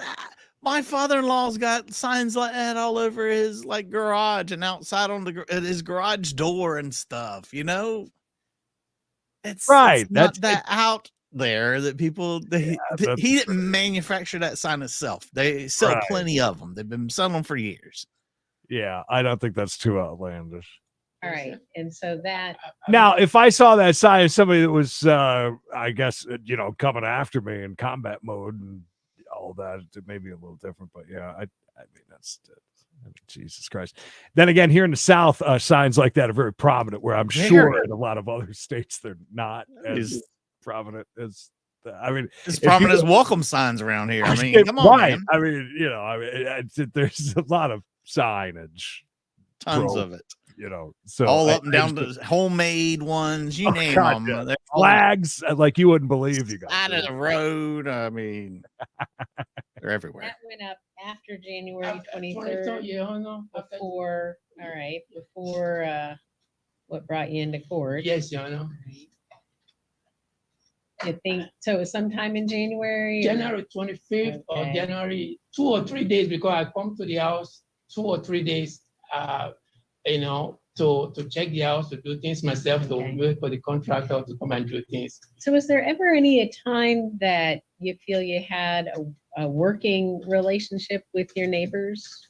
my father-in-law's got signs like that all over his like garage and outside on his garage door and stuff. It's Right. It's not that out there that people he didn't manufacture that sign itself. They sell plenty of them. They've been selling them for years. Yeah, I don't think that's too outlandish. all right, and so that Now, if I saw that sign as somebody that was, I guess, coming after me in combat mode and all that, it may be a little different. But yeah, I mean, that's Jesus Christ. Then again, here in the South, signs like that are very prominent. Where I'm sure in a lot of other states they're not as prominent as. I mean, as prominent as welcome signs around here. I mean, come on, man. I mean, there's a lot of signage, tons of it. So all up and down to homemade ones, you name them. Yeah. Flags like you wouldn't believe, you guys. Out of the road. I mean, they're everywhere. That went up after January 23rd. Before, all right, before what brought you into court. Yes, Your Honor. You think so? Sometime in January. January 25th or January, 2 or 3 days, because I come to the house 2 or 3 days. To check the house, to do things myself, to wait for the contractor to come and do things. So was there ever a time that you feel you had a working relationship with your neighbors?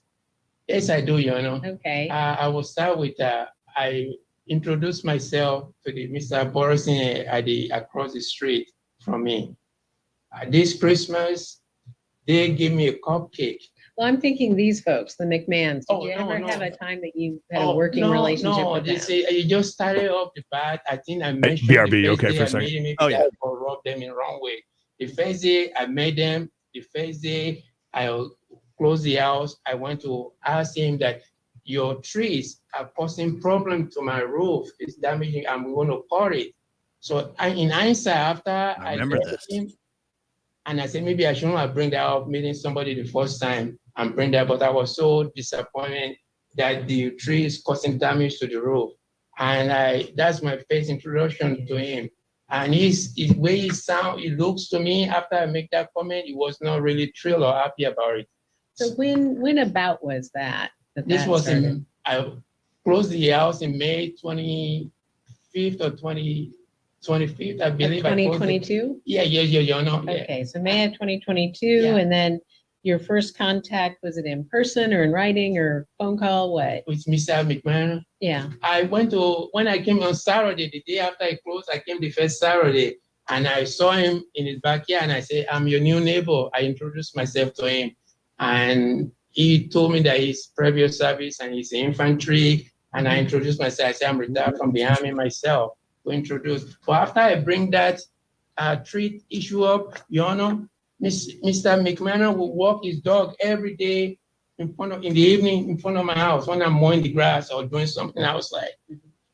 Yes, I do, Okay. I will start with, I introduced myself to the Mr. Borison across the street from me. This Christmas, they gave me a cupcake. Well, I'm thinking these folks, the McMahons. Did you ever have a time that you had a working relationship with them? You just started off the bat. I think I mentioned BRB, okay, for a second. maybe I rubbed them in the wrong way. The first day I met them, the first day I closed the house, I went to ask him that your trees are causing problem to my roof. It's damaging. I'm going to cut it. So in hindsight, after I remember this. him, and I said, maybe I shouldn't have bring that up, meeting somebody the first time and bring that, but I was so disappointed that the tree is causing damage to the roof. And that's my first introduction to him. And his way he sound, it looks to me after I make that comment, he was not really thrilled or happy about it. So when about was that? This that was started? I closed the house in May 25th or 25th, I believe. 2022? Yeah, you know. Yeah. Okay, so May of 2022, Yeah. and then your first contact, was it in person or in writing or phone call? What? With Mr. McMahon. Yeah. When I came on Saturday, the day after I closed, I came the first Saturday and I saw him in his backyard and I said, I'm your new neighbor. I introduced myself to him and he told me that he's previous service and he's infantry. And I introduced myself. I said, I'm retired from the army myself to introduce. But after I bring that treat issue up, Your Honor, Mr. McMahon will walk his dog every day in the evening in front of my house when I'm mowing the grass or doing something outside.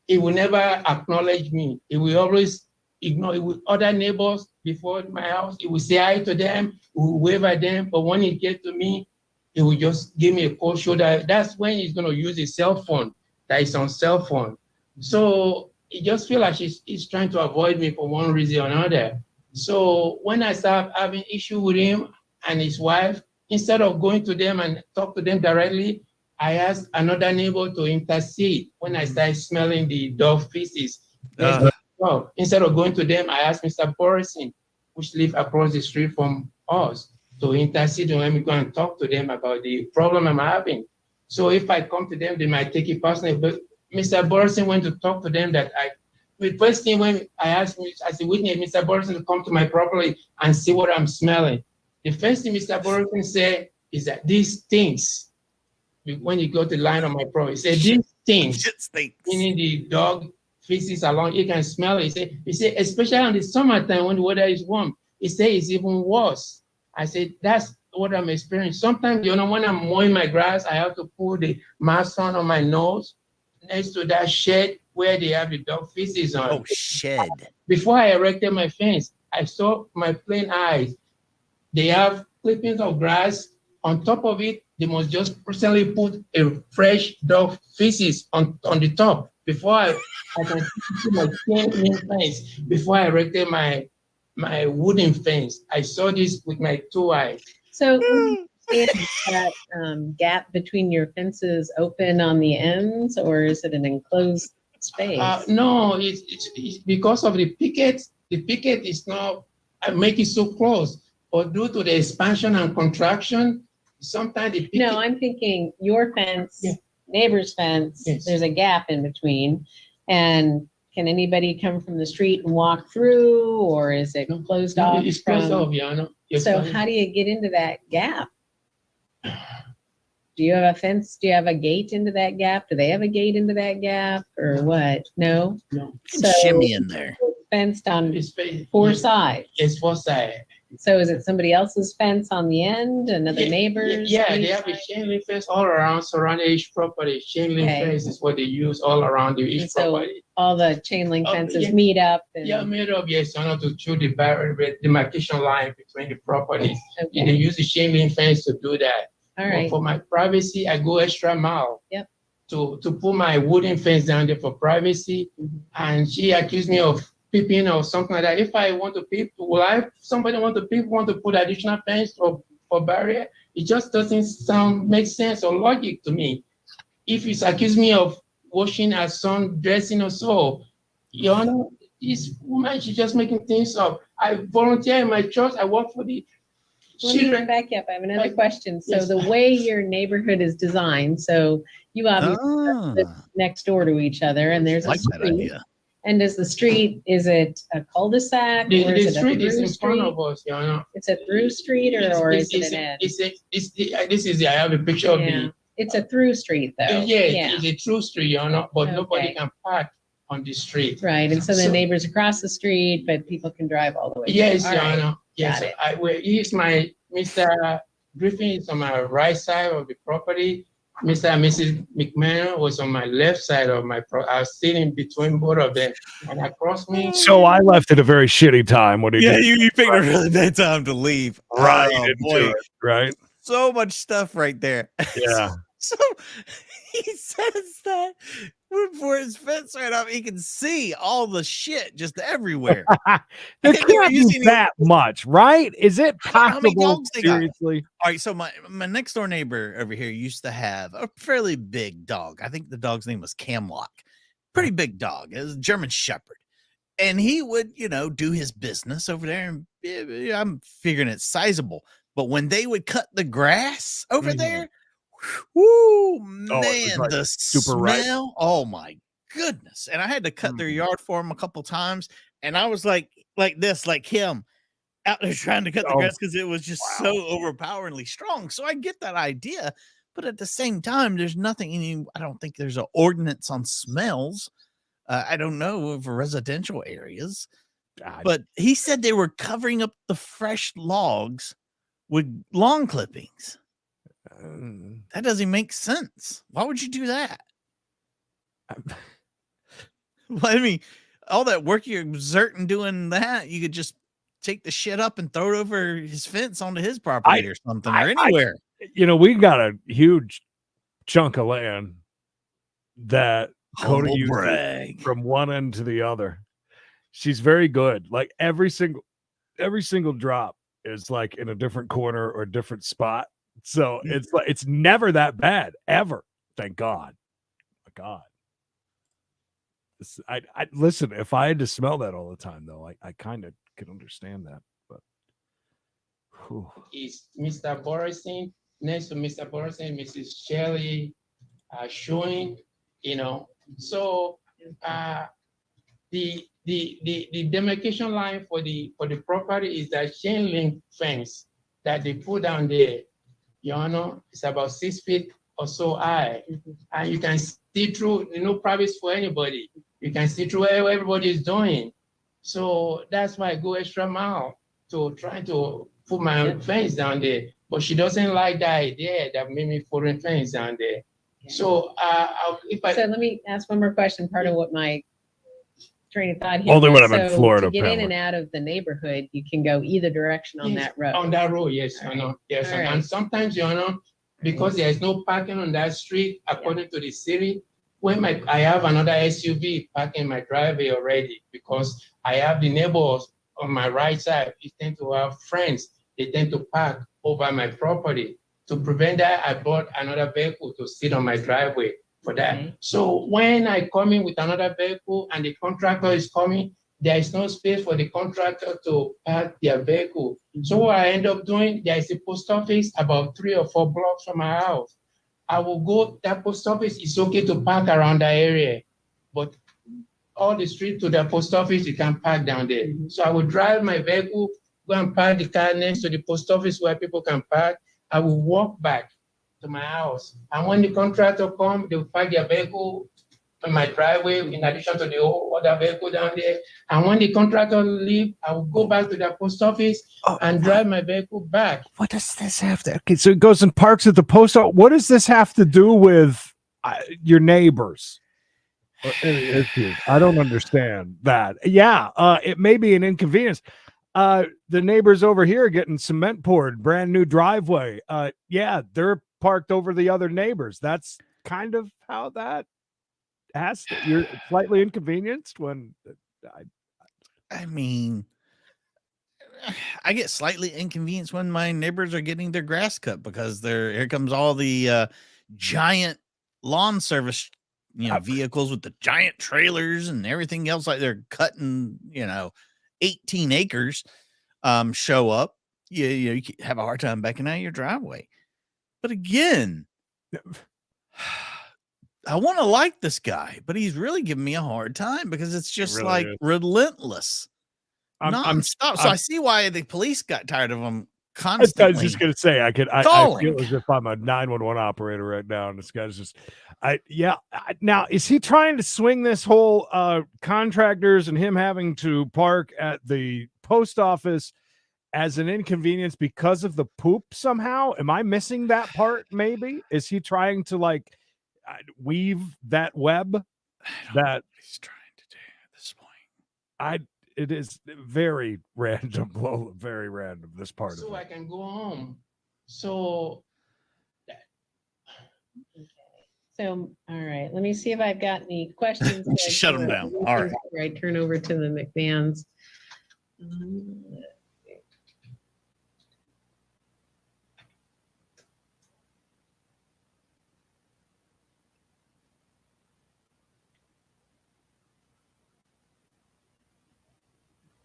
He will never acknowledge me. He will always ignore it with other neighbors before my house. He will say hi to them, he will wave at them. But when he gets to me, he will just give me a cold shoulder. That's when he's going to use his cell phone. That is on cell phone. So he just feel like he's trying to avoid me for one reason or another. So when I start having issue with him and his wife, instead of going to them and talk to them directly, I asked another neighbor to intercede when I started smelling the dog feces. So instead of going to them, I asked Mr. Borison, which live across the street from us, to intercede and let me go and talk to them about the problem I'm having. So if I come to them, they might take it personally. But Mr. Borison went to talk to them the first thing when I asked as a witness, Mr. Borison to come to my property and see what I'm smelling. The first thing Mr. Borison said is that these things, when you go to the line on my property, he said these things, meaning the dog feces along, you can smell it. He said, especially in the summertime when the weather is warm, he said it's even worse. I said, that's what I'm experiencing. Sometimes, when I'm mowing my grass, I have to put the mask on my nose next to that shed where they have the dog feces on. Oh, shed. Before I erected my fence, I saw my plain eyes. They have clippings of grass. On top of it, they must just recently put a fresh dog feces on the top before I can see my chain fence. Before I erected my wooden fence, I saw this with my 2 eyes. So is that gap between your fences open on the ends, or is it an enclosed space? No, it's because of the picket. The picket is not make it so close, but due to the expansion and contraction, sometimes the picket. No, I'm thinking your fence, neighbor's fence. Yes. There's a gap in between, and can anybody come from the street and walk through, or is it closed off? It's closed off, Your Honor. So how do you get into that gap? Do you have a fence? Do you have a gate into that gap? Do they have a gate into that gap, or what? No. No. So Shimmy in there. fenced on It's four sides. It's 4 sides. So is it somebody else's fence on the end, another neighbor's? Yeah, they three have a sides? chain link fence all around surrounding each property. Chain link Okay. fence is what they use all around each And so property. all the chain link Oh, fences yeah. meet up and. Yeah, made up, yes, Your Honor, to show the demarcation line between the properties. Okay. They use the chain link fence to do that. All But right. for my privacy, I go extra mile. Yep. To put my wooden fence down there for privacy. Mhm. And she accused me of peeping or something like that. If I want to peep, somebody want to peep, want to put additional fence or barrier? It just doesn't make sense or logic to me. If it's accused me of washing her son dressing or so, Your Honor, this woman, she's just making things up. I volunteer in my church. I work for the Let me children. back up. I have another Right. question. So Yes. the way your neighborhood is designed, so you obviously live next door to each other and there's a Like that street. idea. And is the street, is it a cul-de-sac or The is it a street is through in front street? of us, Your Honor. It's a through street or is it an end? I have a picture of Yeah. the. It's a through street though. Yeah, it's a true street, Your Honor, but nobody Okay. can park on the street. Right. And so the So- neighbors across the street, but people can drive all the way. Yes, All Your right. Honor. Yes, Got he's my Mr. Griffin is on my right side of the property. Mr. and Mrs. McMahon was on my left side of my I was sitting between both of them. And across me, So I left at a very shitty time. What did Yeah, you you picked a really bad time to leave. right Oh, into boy. it, right? So much stuff right there. Yeah. So he says that before his fence right up, he can see all the shit just everywhere. There And they were can't be using it- that much, right? Is it I don't know how many possible? dogs they got. Seriously? All right, so my next door neighbor over here used to have a fairly big dog. I think the dog's name was Camlock. Pretty big dog. It was a German Shepherd. And he would, do his business over there. And I'm figuring it's sizable. But when they would cut the grass over Mhm. there, whoo, it was man, like the super ripe. smell. Oh my goodness. And I had to cut their yard for him a couple times. And I was like this, like him out there trying to cut the Oh, grass because it was just so overpoweringly strong. So I get that idea. But at the same time, there's nothing I don't think there's an ordinance on smells. I don't know for residential areas, but he said they were covering up the fresh logs with lawn clippings. That doesn't make sense. Why would you do that? Well, I mean, all that work you're exerting doing that, you could just take the shit up and throw it over his fence onto his property or something, or anywhere. We got a huge chunk of land that Coda uses brag. from one end to the other. She's very good. Like every single drop is like in a different corner or a different spot. So it's like it's never that bad ever. Thank God. My God. I listen. If I had to smell that all the time, though, I kind of could understand that. But is Mr. Borison next to Mr. Borison, Mrs. Shelley showing, So the demarcation line for the property is that chain link fence that they put down there. It's about 6 feet or so high, and you can see through. No privacy for anybody. You can see through what everybody is doing. So that's why I go extra mile to try to put my own fence down there. But she doesn't like that idea that made me put a fence down there. So so let me ask one more question. Part of what my train of thought here Only when was, I'm in so Florida, to get in apparently. and out of the neighborhood, you can go either direction on that road. On that road, yes, All I know. right. Yes, All and right. sometimes because there is no parking on that street according to the city. When I have another SUV parking my driveway already because I have the neighbors on my right side. They tend to have friends. They tend to park over my property. To prevent that, I bought another vehicle to sit on my driveway for that. Okay. So when I come in with another vehicle and the contractor is coming, there is no space for the contractor to park their vehicle. So what I end up doing, there is a post office about 3 or 4 blocks from my house. I will go, that post office is okay to park around that area, but all the street to the post office, you can park down there. So I will drive my vehicle, go and park the car next to the post office where people can park. I will walk back to my house. And when the contractor comes, they will park their vehicle in my driveway in addition to the other vehicle down there. And when the contractor leaves, I will go back to the post office and drive my vehicle back. what does this have to? Okay, so it goes and parks at the post office. What does this have to do with your neighbors? I don't understand that. Yeah, it may be an inconvenience. The neighbors over here are getting cement poured, brand new driveway. Yeah, they're parked over the other neighbors. That's kind of how that has to. You're slightly inconvenienced when I mean, I get slightly inconvenienced when my neighbors are getting their grass cut because here comes all the giant lawn service, vehicles with the giant trailers and everything else, like they're cutting, 18 acres, show up. You have a hard time backing out of your driveway. But again, I want to like this guy, but he's really giving me a hard time because it's just really like is. relentless. Non-stop. So I see why the police got tired of him I was constantly. just gonna say I feel calling. as if I'm a 911 operator right now, and this guy's just now is he trying to swing this whole contractors and him having to park at the post office as an inconvenience because of the poop somehow? Am I missing that part? Maybe is he trying to weave that web that he's trying to do at this point? It is very random, Lola, very random, this part so of it. I can go home. So So, all right, let me see if I've got any questions. She shut 'em down. All right. Before I turn over to the McMahons.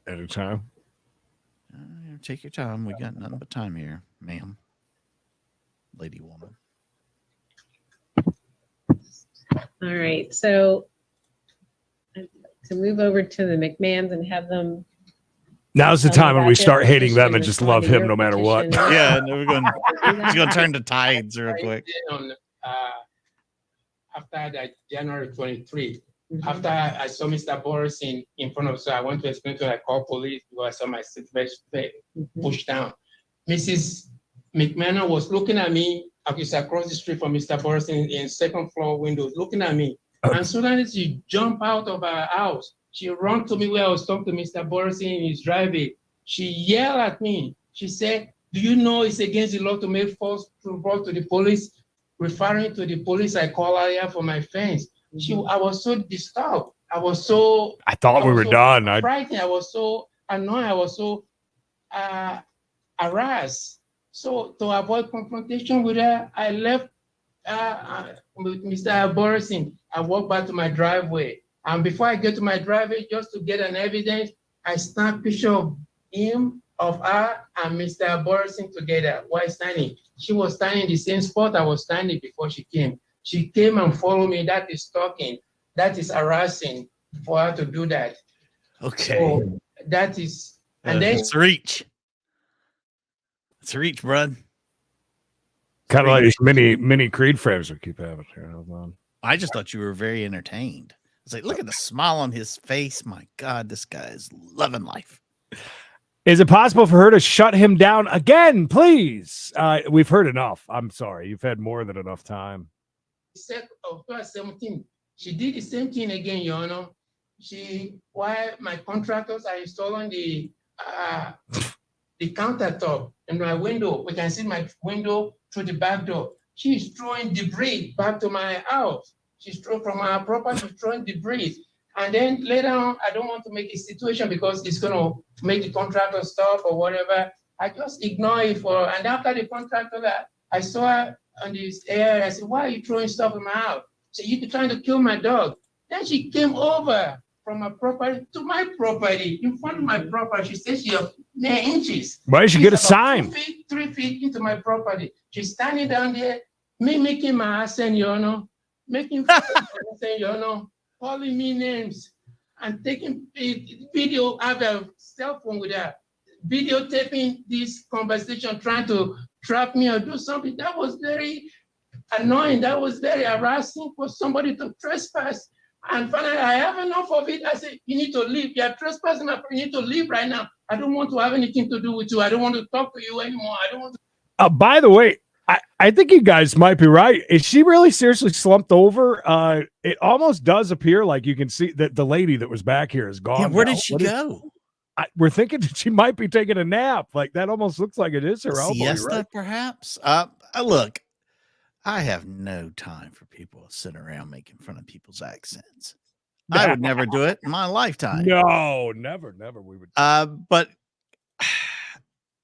Anytime. Take your time. We got nothing but time here, ma'am. Lady woman. All right, so I'd like to move over to the McMahons and have them. Now's the tell me time when about we their start hating petition, them and just respond love to him your no matter what. petition. Yeah, no, we're going. He's going to turn to tides real quick. On, after that January 23, Mhm. after I saw Mr. Boris in front of, so I went to explain to her, I called police because I saw my seatbelt Mhm. pushed down. Mrs. McMahon was looking at me. I was across the street from Mr. Boris in second floor windows, looking at me. And suddenly she jumped out of her house. She ran to me where I was talking to Mr. Boris in his driveway. She yelled at me. She said, "Do you know it's against the law to make false report to the police?" Referring to the police I called earlier for my friends. I was so disturbed. I was so I thought we were done. frightened. I was so annoyed. I was so harassed. So to avoid confrontation with her, I left with Mr. Borison. I walked back to my driveway. And before I get to my driveway, just to get an evidence, I snapped a picture of him, of her, and Mr. Borison together while standing. She was standing in the same spot I was standing before she came. She came and followed me. That is stalking. That is harassing for her to do that. Okay. So that is, and then it's reach. It's reach, bud. Kind of like these mini Creed frames we keep having here. Hold on. I just thought you were very entertained. It's like, look at the smile on his face. My God, this guy is loving life. Is it possible for her to shut him down again, please? We've heard enough. I'm sorry. You've had more than enough time. October 17, she did the same thing again, Your Honor. While my contractors are installing the countertop in my window, we can see my window through the back door. She's throwing debris back to my house. She's throwing from our property, throwing debris. And then later on, I don't want to make a situation because it's going to make the contractor stop or whatever. I just ignore it and after the contractor, I saw her on this area. I said, "Why are you throwing stuff in my house?" She said, "You're trying to kill my dog." Then she came over from her property to my property, in front of my property. She said she was 9 inches. Why did she get a sign? 2 feet, 3 feet into my property. She's standing down there, mimicking my accent, you know, making accent, you know, calling me names and taking video. I have a cell phone with her, videotaping this conversation, trying to trap me or do something. That was very annoying. That was very harassing for somebody to trespass. And finally, I have enough of it. I said, "You need to leave. You're trespassing. You need to leave right now. I don't want to have anything to do with you. I don't want to talk to you anymore. I don't want to." By the way, I think you guys might be right. Is she really seriously slumped over? It almost does appear like you can see that the lady that was back here is gone. Yeah, where now. did she go? We're thinking that she might be taking a nap. Like that almost looks like it is her elbow. Siesta, Right? perhaps. Look, I have no time for people sitting around making fun of people's accents. I would never do it in my lifetime. No, never. We would. But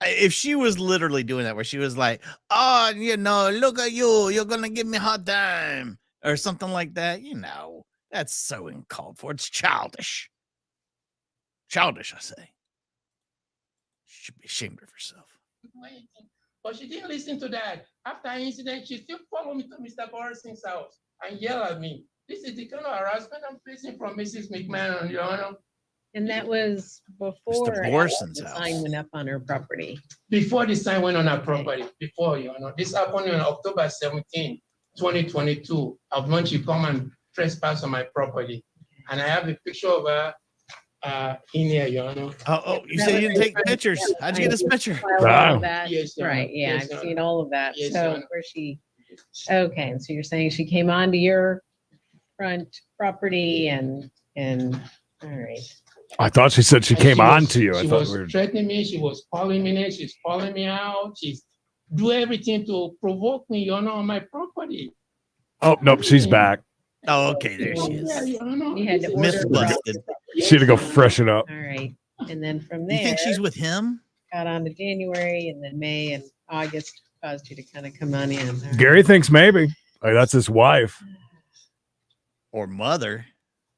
if she was literally doing that, where she was like, "Oh, you know, look at you're gonna give me a hard time," or something like that, you know, that's so uncalled for. It's childish. Childish, I say. She should be ashamed of herself. But she didn't listen to that. After an incident, she still followed me to Mr. Borison's house and yelled at me. This is the kind of harassment I'm facing from Mrs. McMahon, Your Honor. And that was before Borison's the house. sign went up on her property. Before the sign went on our property, before, Your Honor. This happened on October 17, 2022, of when she come and trespass on my property. And I have a picture of her in here, Your Honor. Oh, you said you didn't take pictures. How'd you get this picture? Filed all Wow. of that. Yes, Your Honor. Right, yeah, Yes, I've Your Honor. seen all of that. Yes, Your So Honor. where okay, so you're saying she came onto your front property and, all right. I thought she said she And came on to you. I She thought was we were. threatening me. She was calling me names. She's calling me out. She's do everything to provoke me, Your Honor, on my property. Oh nope, she's back. Oh, okay, there she Yeah, is. Your Honor. You had to This is- order. Myth busted. She had to go freshen up. All right. And then from You there, think she's with him? got on to January and then May and August caused you to kind of come on in. All right. Gary thinks maybe. Like, that's his wife. Or mother?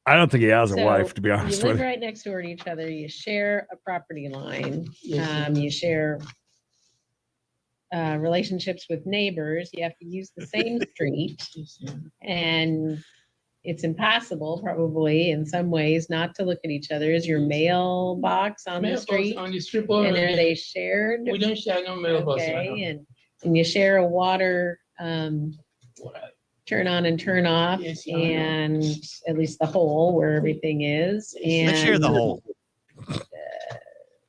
I don't think he has a So, wife, to be You honest live with you. right next door to each other. You share a property line. Yes, You share relationships with neighbors. You have to use the same street. yes, Your Honor. And it's impossible, probably in some ways, not to look at each other. Is your mailbox on the Mailbox street? On the street. And are they shared? We don't share no mailbox. Your Honor. Okay, and you share a water Well, turn on and turn off, Yes, Your Honor. and at least the hole where everything is. Let's share the And whole.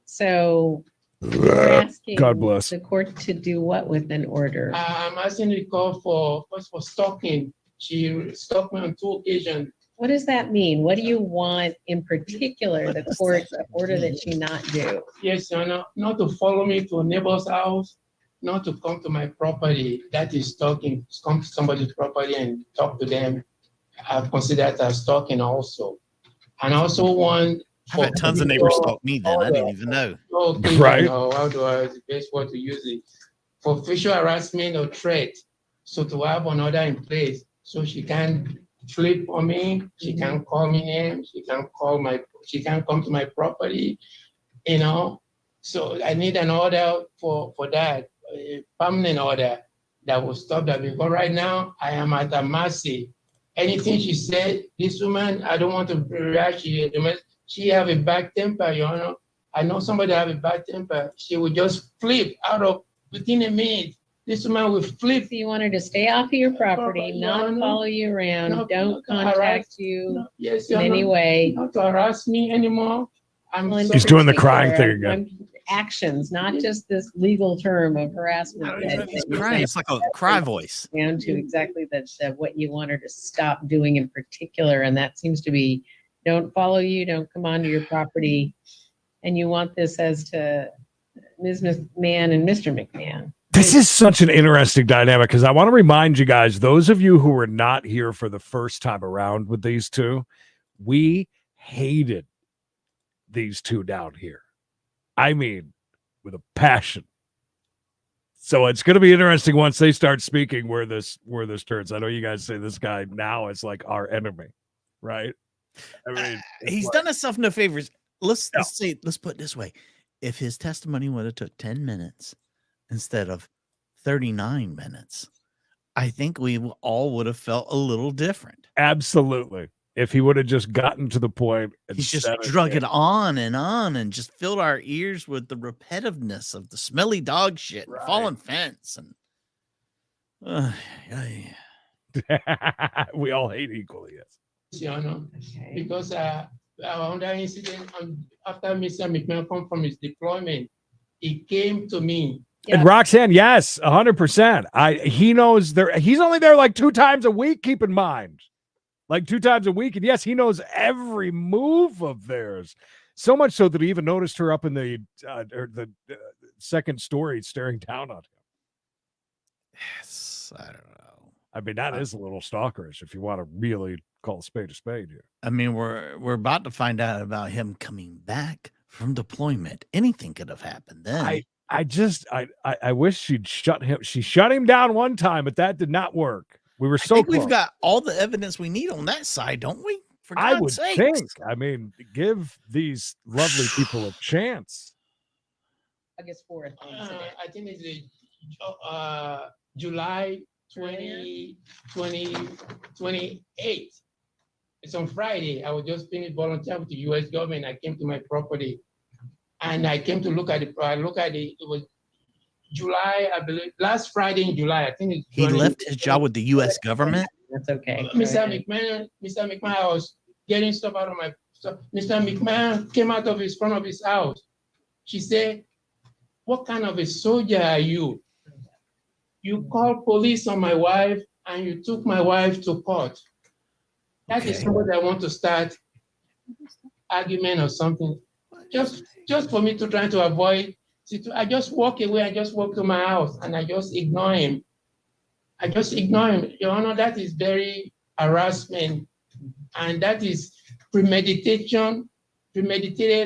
so we're asking God bless. the court to do what with an order? I'm asking the court for first for stalking. She stalked me on 2 occasions. What does that mean? What do you want in particular the court to order that she not do? Yes, Your Honor, not to follow me to a neighbor's house, not to come to my property. That is stalking. Come to somebody's property and talk to them. I've considered that as stalking also. And I also want. I've had tons of neighbors stalk me then. I didn't even know. Okay, Right. How do I, the best word to use it? For facial harassment or threat. So to have another in place, so she can flip on me, she can call me names, she can come to my property, you know. So I need an order for that, a permanent order that will stop that, because right now I am at her mercy. Anything she said, this woman, I don't want to react. She have a bad temper, Your Honor. I know somebody have a bad temper. She would just flip within a minute. This woman will flip. So you want her to stay off of your property, No, not no. follow you No, around, don't no, harass- contact you Yes, in Your any Honor. way. Not to harass me anymore. I'm Well, in so- He's doing the crying particular, thing again. Actions, not just this legal term of harassment. No, that- he's that you crying. said. It's like a cry voice. Down to exactly what you want her to stop doing in particular, and that seems to be, don't follow you, don't come onto your property, and you want this as to Ms. McMahon and Mr. McMahon. This is such an interesting dynamic because I want to remind you guys, those of you who were not here for the first time around with these two, we hated these two down here. I mean, with a passion. So it's going to be interesting once they start speaking where this turns. I know you guys say this guy now is like our enemy, right? I mean, it's He's like- done himself no favors. Let's No. let's put it this way: if his testimony would have took 10 minutes instead of 39 minutes, I think we all would have felt a little different. absolutely. If he would have just gotten to the point, and He's just said drug it on and just filled our ears with the repetitiveness of the smelly dog shit, and Right. fallen fence, and we all hate equally. Yes. Your Honor. Okay. Because on that incident, after Mr. McMahon come from his deployment, he came to me. Yeah. And Roxanne, yes, 100%. He knows there. He's only there like 2 times a week. Keep in mind, like 2 times a week, and yes, he knows every move of theirs. So much so that he even noticed her up in the second story, staring down on him. yes, I don't know. I mean, that is a little stalkerish if you want to really call a spade here. I mean, we're about to find out about him coming back from deployment. Anything could have happened then. I wish she'd shut him. She shut him down one time, but that did not work. We were I so think close. we've got all the evidence we need on that side, don't we? For I God's would sakes. think. I mean, give these lovely people a chance. August 4th incident. I think it's July 28. It's on Friday. I was just finished volunteer with the U.S. government. I came to my property, and I came to look at it. It was July, I believe, last Friday in July. I think it's He left his job with the U.S. government. That's okay. Mr. McMahon, I was getting stuff out of my stuff. Mr. McMahon came out of front of his house. She said, "What kind of a soldier are you? You called police on my wife and you took my wife to court. That is Okay. somebody I want to start argument or something. Just for me to try to avoid. I just walk away. I just walk to my house and I just ignore him. I just ignore him. Your Honor, that is very harassment, and that is premedited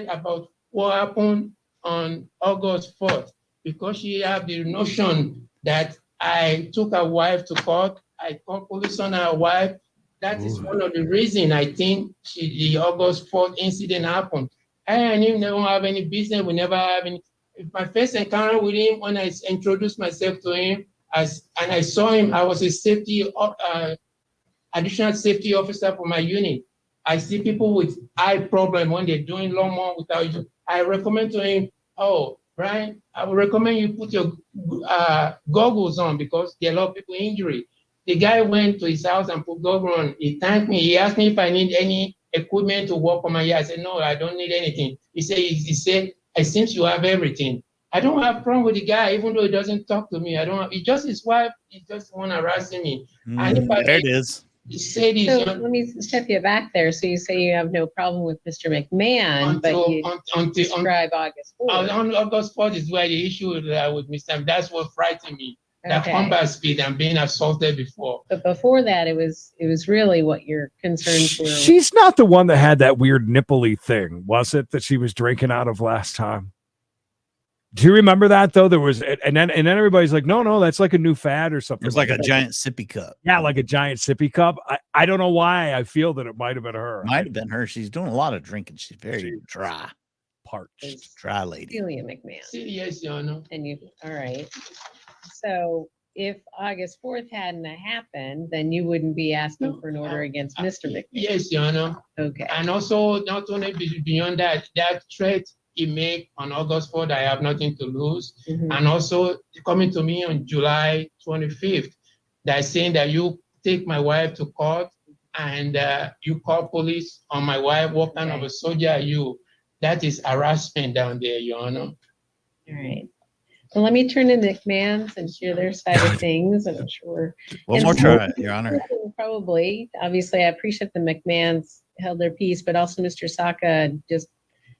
about what happened on August 4th, because she have the notion that I took her wife to court. I called police on her wife. That is one of the reasons I think the August 4th incident happened. I and him never have any business. We never have any. My first encounter with him, when I introduced myself to him, and I saw him, I was a additional safety officer for my unit. I see people with eye problem when they're doing lawnmower without you. I recommend to him, oh, Brian, I would recommend you put your goggles on, because there are a lot of people injured. The guy went to his house and put goggles on. He thanked me. He asked me if I need any equipment to work on my yard. I said, no, I don't need anything. He said, it seems you have everything. I don't have a problem with the guy, even though he doesn't talk to me. I don't have, it's just his wife. He just want to harass me. And if There it is. he said So let me step you back there. So you say you have no problem with Mr. McMahon, but you describe August 4th. on August 4th is where the issue with Mr. That's what frightened me. That Okay. combat speed and being assaulted before. But before that, it was really what your concerns were. She's not the one that had that weird nippley thing, was it, that she was drinking out of last time? Do you remember that though? There was, and then everybody's like, no, that's like a new fad or something. It was like a that. giant sippy cup. Yeah, like a giant sippy cup. I don't know why I feel that it might have been her. Might have been her. She's doing a lot of drinking. She's very dry. Parched. Dry lady. Celia McMahon. Yes, Your Honor. And you, all right. So if August 4th hadn't happened, then you wouldn't be asking for an order against Mr. McMahon. Yes, Your Honor. Okay. And also, not only beyond that threat he made on August 4th, I have nothing to lose. Mhm. And also coming to me on July 25th, that saying that you take my wife to court and you call police on my wife. What kind of a soldier are you? That is harassment down there, Your Honor. All right. Well, let me turn to McMahon's and share their side of things. And I'm sure. One and more so- try, Your Honor. Probably. Obviously, I appreciate the McMahons held their peace, but also Mr. Saka, just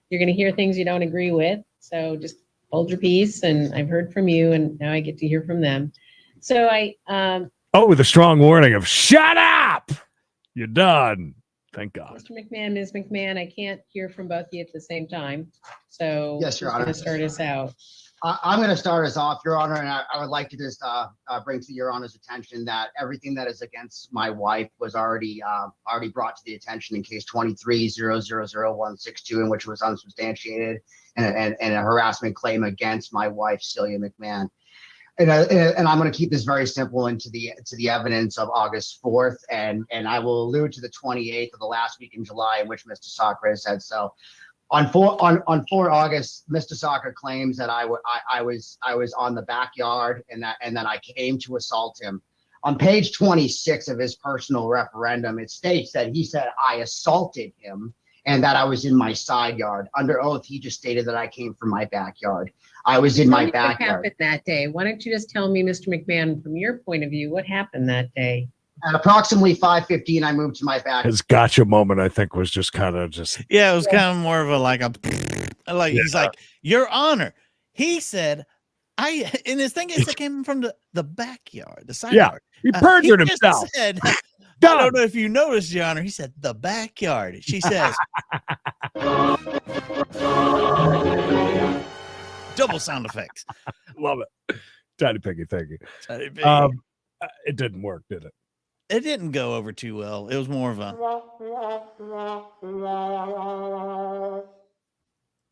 you're going to hear things you don't agree with. So just hold your peace. And I've heard from you, and now I get to hear from them. So with a strong warning of shut up. You're done. Thank God. Mr. McMahon, Ms. McMahon, I can't hear from both of you at the same time. So Yes, Your who's gonna Honor. start us out. I'm going to start us off, Your Honor, and I would like to just bring to Your Honor's attention that everything that is against my wife was already brought to the attention in case 23-000162, in which was unsubstantiated, and a harassment claim against my wife, Celia McMahon. And I'm going to keep this very simple into the evidence of August 4th, and I will allude to the 28th of the last week in July, in which Mr. Saka said so. On 4 August, Mr. Saka claims that I was on the backyard and then I came to assault him. On page 26 of his personal referendum, it states that he said I assaulted him and that I was in my side yard. Under oath, he just stated that I came from my backyard. I was in Tell my me what backyard. happened that day? Why don't you just tell me, Mr. McMahon, from your point of view, what happened that day? At approximately 5:15, I moved to my backyard. His gotcha moment, I think, was just kind of just. Yeah, it was kind of more of a he's like, Your Honor. He said, and his thing is, it came from the backyard, the side Yeah, yard. he perjured He just himself. said, I Done. don't know if you noticed, Your Honor. He said the backyard. She says, double sound effects. Love it. Tiny Piggy, thank you. It didn't work, did it? It didn't go over too well. It was more of a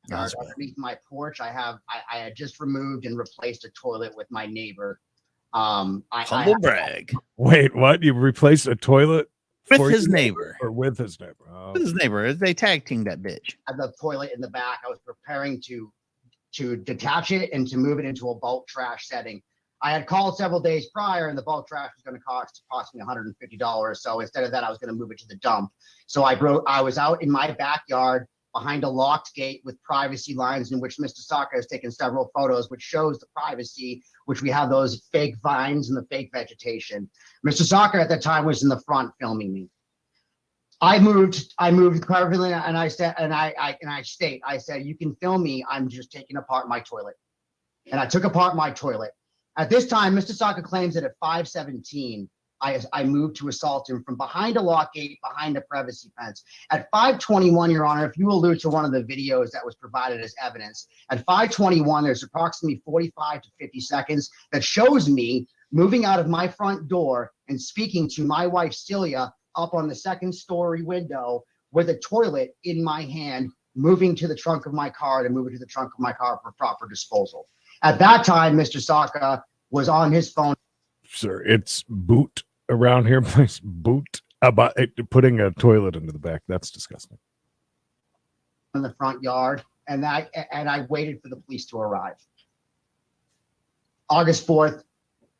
Underneath my porch, I had just removed and replaced a toilet with my neighbor. humble brag Wait, what? You replaced a toilet with for his your neighbor. or with his neighbor? Oh. With his neighbor. They tag teamed that bitch. Had the toilet in the back. I was preparing to detach it and to move it into a bulk trash setting. I had called several days prior, and the bulk trash was going to cost me $150. So instead of that, I was going to move it to the dump. So I was out in my backyard behind a locked gate with privacy lines, in which Mr. Saka has taken several photos, which shows the privacy, which we have those fake vines and the fake vegetation. Mr. Saka at that time was in the front filming me. I moved cleverly, and I said, I said, you can film me. I'm just taking apart my toilet. And I took apart my toilet. At this time, Mr. Saka claims that at 5:17, I moved to assault him from behind a lock gate, behind a privacy fence. At 5:21, Your Honor, if you allude to one of the videos that was provided as evidence, at 5:21, there's approximately 45 to 50 seconds that shows me moving out of my front door and speaking to my wife, Celia, up on the second story window with a toilet in my hand, moving to the trunk of my car to move it to the trunk of my car for proper disposal. At that time, Mr. Saka was on his phone. Sir, it's boot around here, please. Boot about putting a toilet into the back. That's disgusting. In the front yard, and I waited for the police to arrive. August 4th,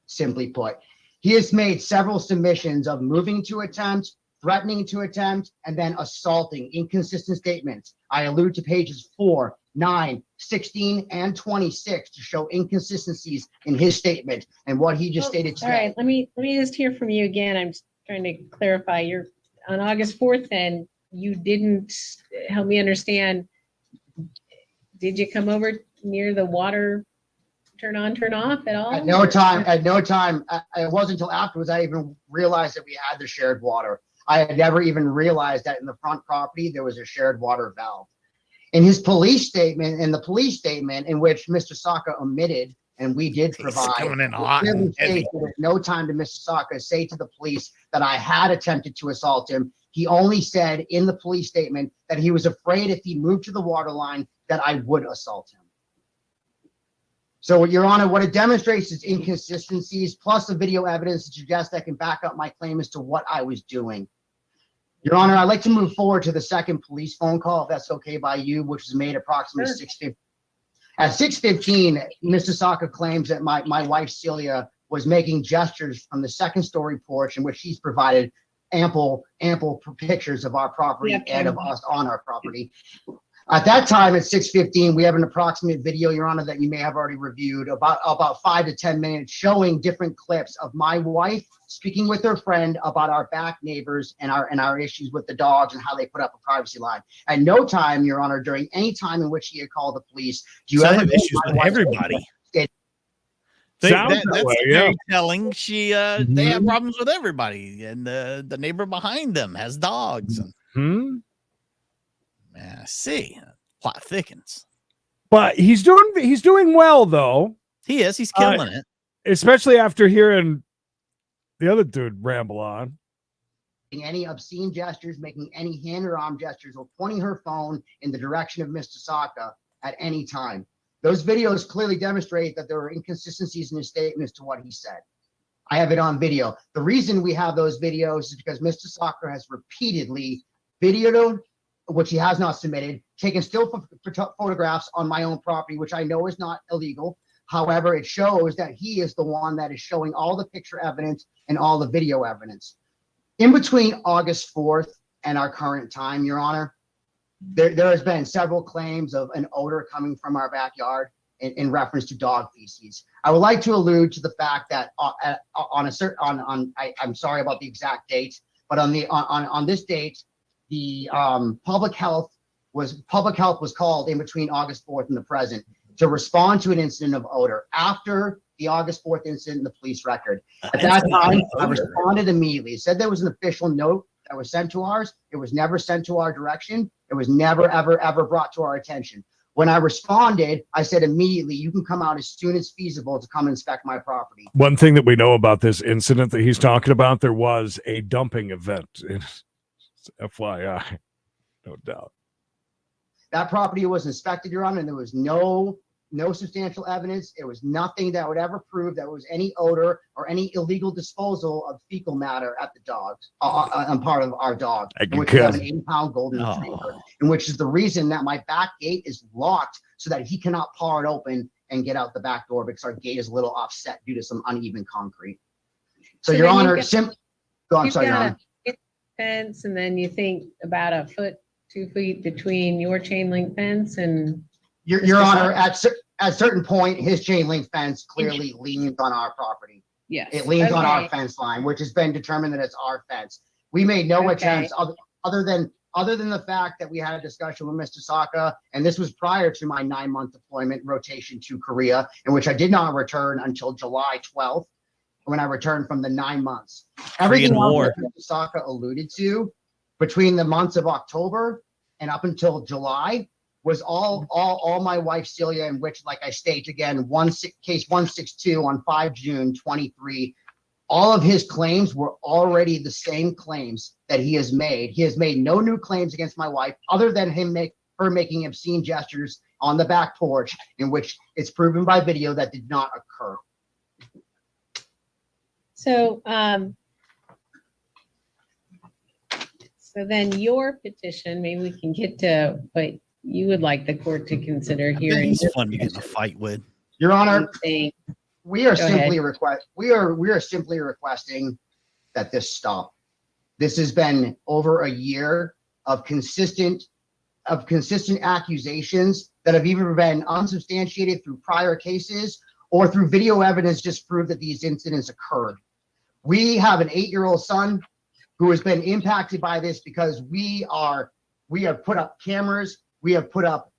simply put, he has made several submissions of moving to attempt, threatening to attempt, and then assaulting. Inconsistent statements. I allude to pages 4, 9, 16, and 26 to show inconsistencies in his statement and what he just stated today. All right, let me just hear from you again. I'm just trying to clarify. You're on August 4th, and you didn't help me understand. Did you come over near the water turn on, turn off at all? At no time. It wasn't until afterwards I even realized that we had the shared water. I had never even realized that in the front property there was a shared water valve. In his police statement, in which Mr. Saka omitted, and we did provide, coming in hot clearly and heavy. states that at no time did Mr. Saka say to the police that I had attempted to assault him. He only said in the police statement that he was afraid if he moved to the water line that I would assault him. So, Your Honor, what it demonstrates is inconsistencies plus the video evidence to suggest I can back up my claim as to what I was doing. Your Honor, I'd like to move forward to the second police phone call, if that's okay by you, which was made approximately 6:15. At 6:15, Mr. Saka claims that my wife, Celia, was making gestures from the second story porch in which she's provided ample pictures of our property and of us on our property. At that time, at 6:15, we have an approximate video, Your Honor, that you may have already reviewed, about 5 to 10 minutes, showing different clips of my wife speaking with her friend about our back neighbors and our issues with the dogs and how they put up a privacy line. At no time, Your Honor, during any time in which he had called the police, do you So I ever have know issues my with wife- everybody. Sounds that That's way, very telling. They have Mhm. problems with everybody, and the neighbor behind them has dogs. And man, I see, plot thickens. But he's doing well though. He is. He's killing it. Especially after hearing the other dude ramble on. Any obscene gestures, making any hand or arm gestures, or pointing her phone in the direction of Mr. Saka at any time. Those videos clearly demonstrate that there were inconsistencies in his statement as to what he said. I have it on video. The reason we have those videos is because Mr. Saka has repeatedly videoed, which he has not submitted, taken still photographs on my own property, which I know is not illegal. However, it shows that he is the one that is showing all the picture evidence and all the video evidence. In between August 4th and our current time, Your Honor, there has been several claims of an odor coming from our backyard in reference to dog feces. I would like to allude to the fact that I'm sorry about the exact date, but on this date, the public health was called in between August 4th and the present to respond to an incident of odor. After the August 4th incident in the police record, at that time, I responded immediately. It said there was an official note that was sent to ours. It was never sent to our direction. It was never, ever brought to our attention. When I responded, I said immediately, you can come out as soon as feasible to come inspect my property. One thing that we know about this incident that he's talking about, there was a dumping event. FYI, no doubt. That property was inspected, Your Honor, and there was no substantial evidence. It was nothing that would ever prove that was any odor or any illegal disposal of fecal matter at the dogs on part of our dog, which is an 8-pound golden retriever, and which is the reason that my back gate is locked so that he cannot paw it open and get out the back door because our gate is a little offset due to some uneven concrete. So Your Honor, go on, sorry, Your Honor. Fence, and then you think about a foot, 2 feet between your chain link fence and Your Honor, at a certain point, his chain link fence clearly leans on our property. yes, It leans on our fence line, which has been determined that it's our fence. We made no attempts other than other than the fact that we had a discussion with Mr. Saka, and this was prior to my 9-month deployment rotation to Korea, in which I did not return until July 12th, when I returned from the 9 months. Everything Korean else War. that Mr. Saka alluded to between the months of October and up until July was all my wife Celia, in which, like I state again, case 162 on 5 June 23. All of his claims were already the same claims that he has made. He has made no new claims against my wife, other than her making obscene gestures on the back porch, in which it's proven by video that did not occur. So, so then your petition, maybe we can get to what you would like the court to consider hearing. He's fun to get in a fight with. Your Honor, Saying, we are Go simply simply requesting that this stop. This has been over a year of consistent accusations that have either been unsubstantiated through prior cases or through video evidence just prove that these incidents occurred. We have an 8-year-old son who has been impacted by this because we have put up cameras, we have put up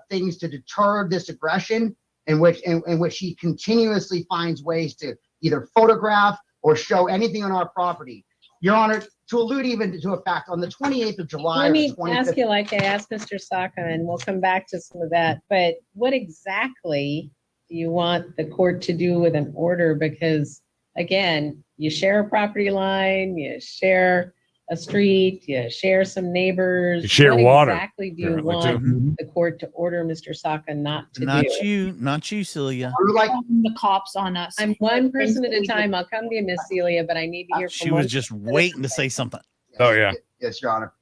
things to deter this aggression, in which he continuously finds ways to either photograph or show anything on our property. Your Honor, to allude even to a fact, on the 28th of July, let me or the 25th, ask you like I asked Mr. Saka, and we'll come back to some of that, but what exactly do you want the court to do with an order? Because again, you share a property line, you share a street, you share some neighbors. You share What water, exactly do you apparently, want too. the court to order Mr. Saka not to Not do? you, Celia. we're like, The cops on us. I'm one person at a time. I'll come to you, Miss Celia, but I need to hear from She one was just waiting to say something. Oh, yeah. Yes, Your Honor.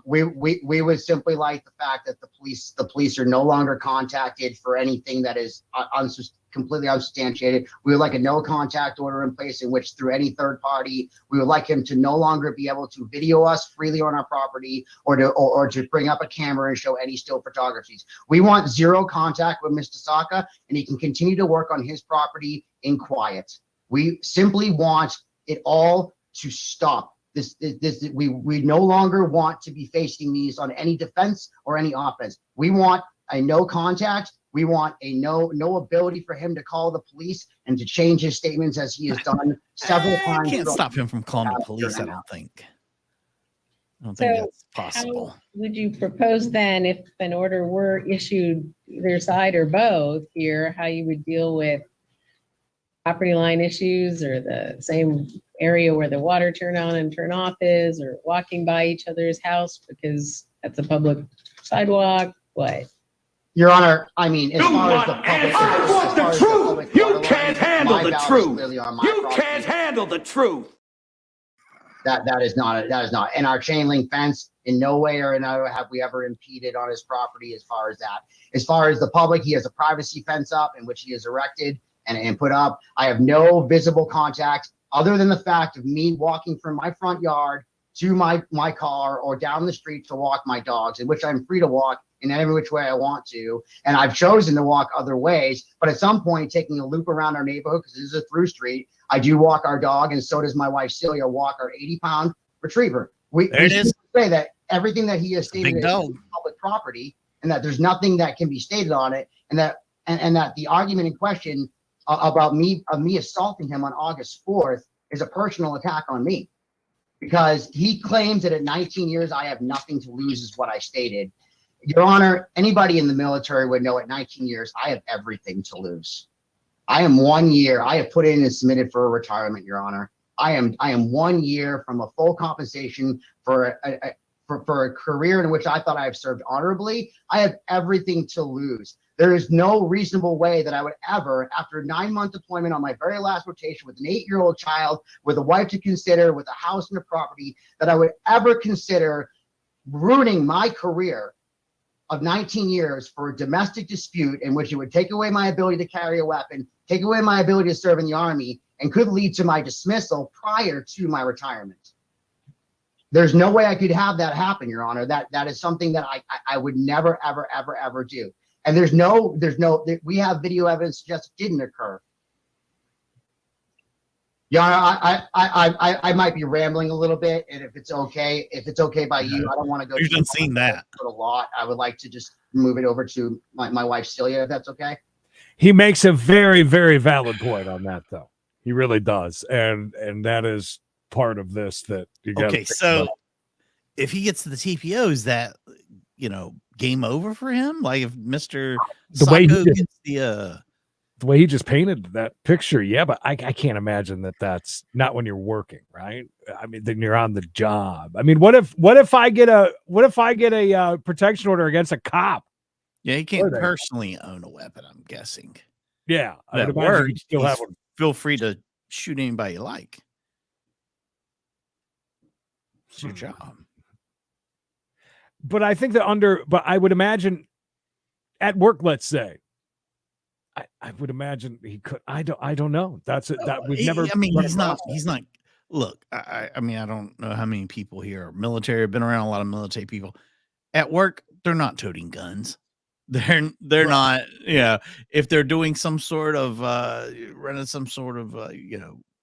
We would simply like the fact that the police are no longer contacted for anything that is completely unsubstantiated. We would like a no contact order in place, in which through any third party, we would like him to no longer be able to video us freely on our property or to bring up a camera and show any still photographies. We want zero contact with Mr. Saka, and he can continue to work on his property in quiet. We simply want it all to stop. We no longer want to be facing these on any defense or any offense. We want a no contact. We want a no ability for him to call the police and to change his statements, as he has done several times. Can't stop him from calling the police, I don't think. I don't think So, that's possible. How would you propose then, if an order were issued either side or both here, how you would deal with property line issues, or the same area where the water turn on and turn off is, or walking by each other's house because that's a public sidewalk? What? Your Honor, I mean, as You far as want the public, answers? I as want the far as truth. public You water line, can't handle my the valve is truth. clearly on my You property. can't handle the truth. That is not. And our chain link fence, in no way or another have we ever impeded on his property as far as that. As far as the public, he has a privacy fence up, in which he has erected and put up. I have no visible contact other than the fact of me walking from my front yard to my car or down the street to walk my dogs, in which I'm free to walk in any which way I want to. And I've chosen to walk other ways, but at some point taking a loop around our neighborhood, because this is a through street, I do walk our dog, and so does my wife Celia walk our 80-pound retriever. There it is. Say that everything that he has stated Big is dog. public property, and that there's nothing that can be stated on it, and that the argument in question about me assaulting him on August 4th is a personal attack on me, because he claims that at 19 years I have nothing to lose, is what I stated. Your Honor, anybody in the military would know at 19 years I have everything to lose. I am 1 year. I have put in and submitted for a retirement, Your Honor. I am 1 year from a full compensation for a career in which I thought I have served honorably. I have everything to lose. There is no reasonable way that I would ever, after a 9-month deployment on my very last rotation with an 8-year-old child, with a wife to consider, with a house and a property, that I would ever consider ruining my career of 19 years for a domestic dispute in which it would take away my ability to carry a weapon, take away my ability to serve in the Army, and could lead to my dismissal prior to my retirement. There's no way I could have that happen, Your Honor. That is something that I would never, ever, ever, ever do. And we have video evidence suggests it didn't occur. Your Honor, I might be rambling a little bit, and if it's okay by you, I don't want to go. We've done seen that a lot. I would like to just move it over to my wife Celia, if that's okay. He makes a very, very valid point on that, though. He really does, and that is part of this that you got. Okay, so if he gets to the TPO, is that game over for him? Like if Mr. Sacco gets the way he just painted that picture, yeah, but I can't imagine that that's not when you're working, right? I mean, then you're on the job. I mean, what if I get a protection order against a cop? Yeah, he can't personally own a weapon, I'm guessing. Yeah, at work, still have one. Feel free to shoot anybody you like. It's your job. But I think but I would imagine at work, let's say, I would imagine he could. I don't know. That's it. That we've never. I mean, he's not. Look, I mean, I don't know how many people here are military. I've been around a lot of military people. At work, they're not toting guns. They're not. If they're doing some sort of running some sort of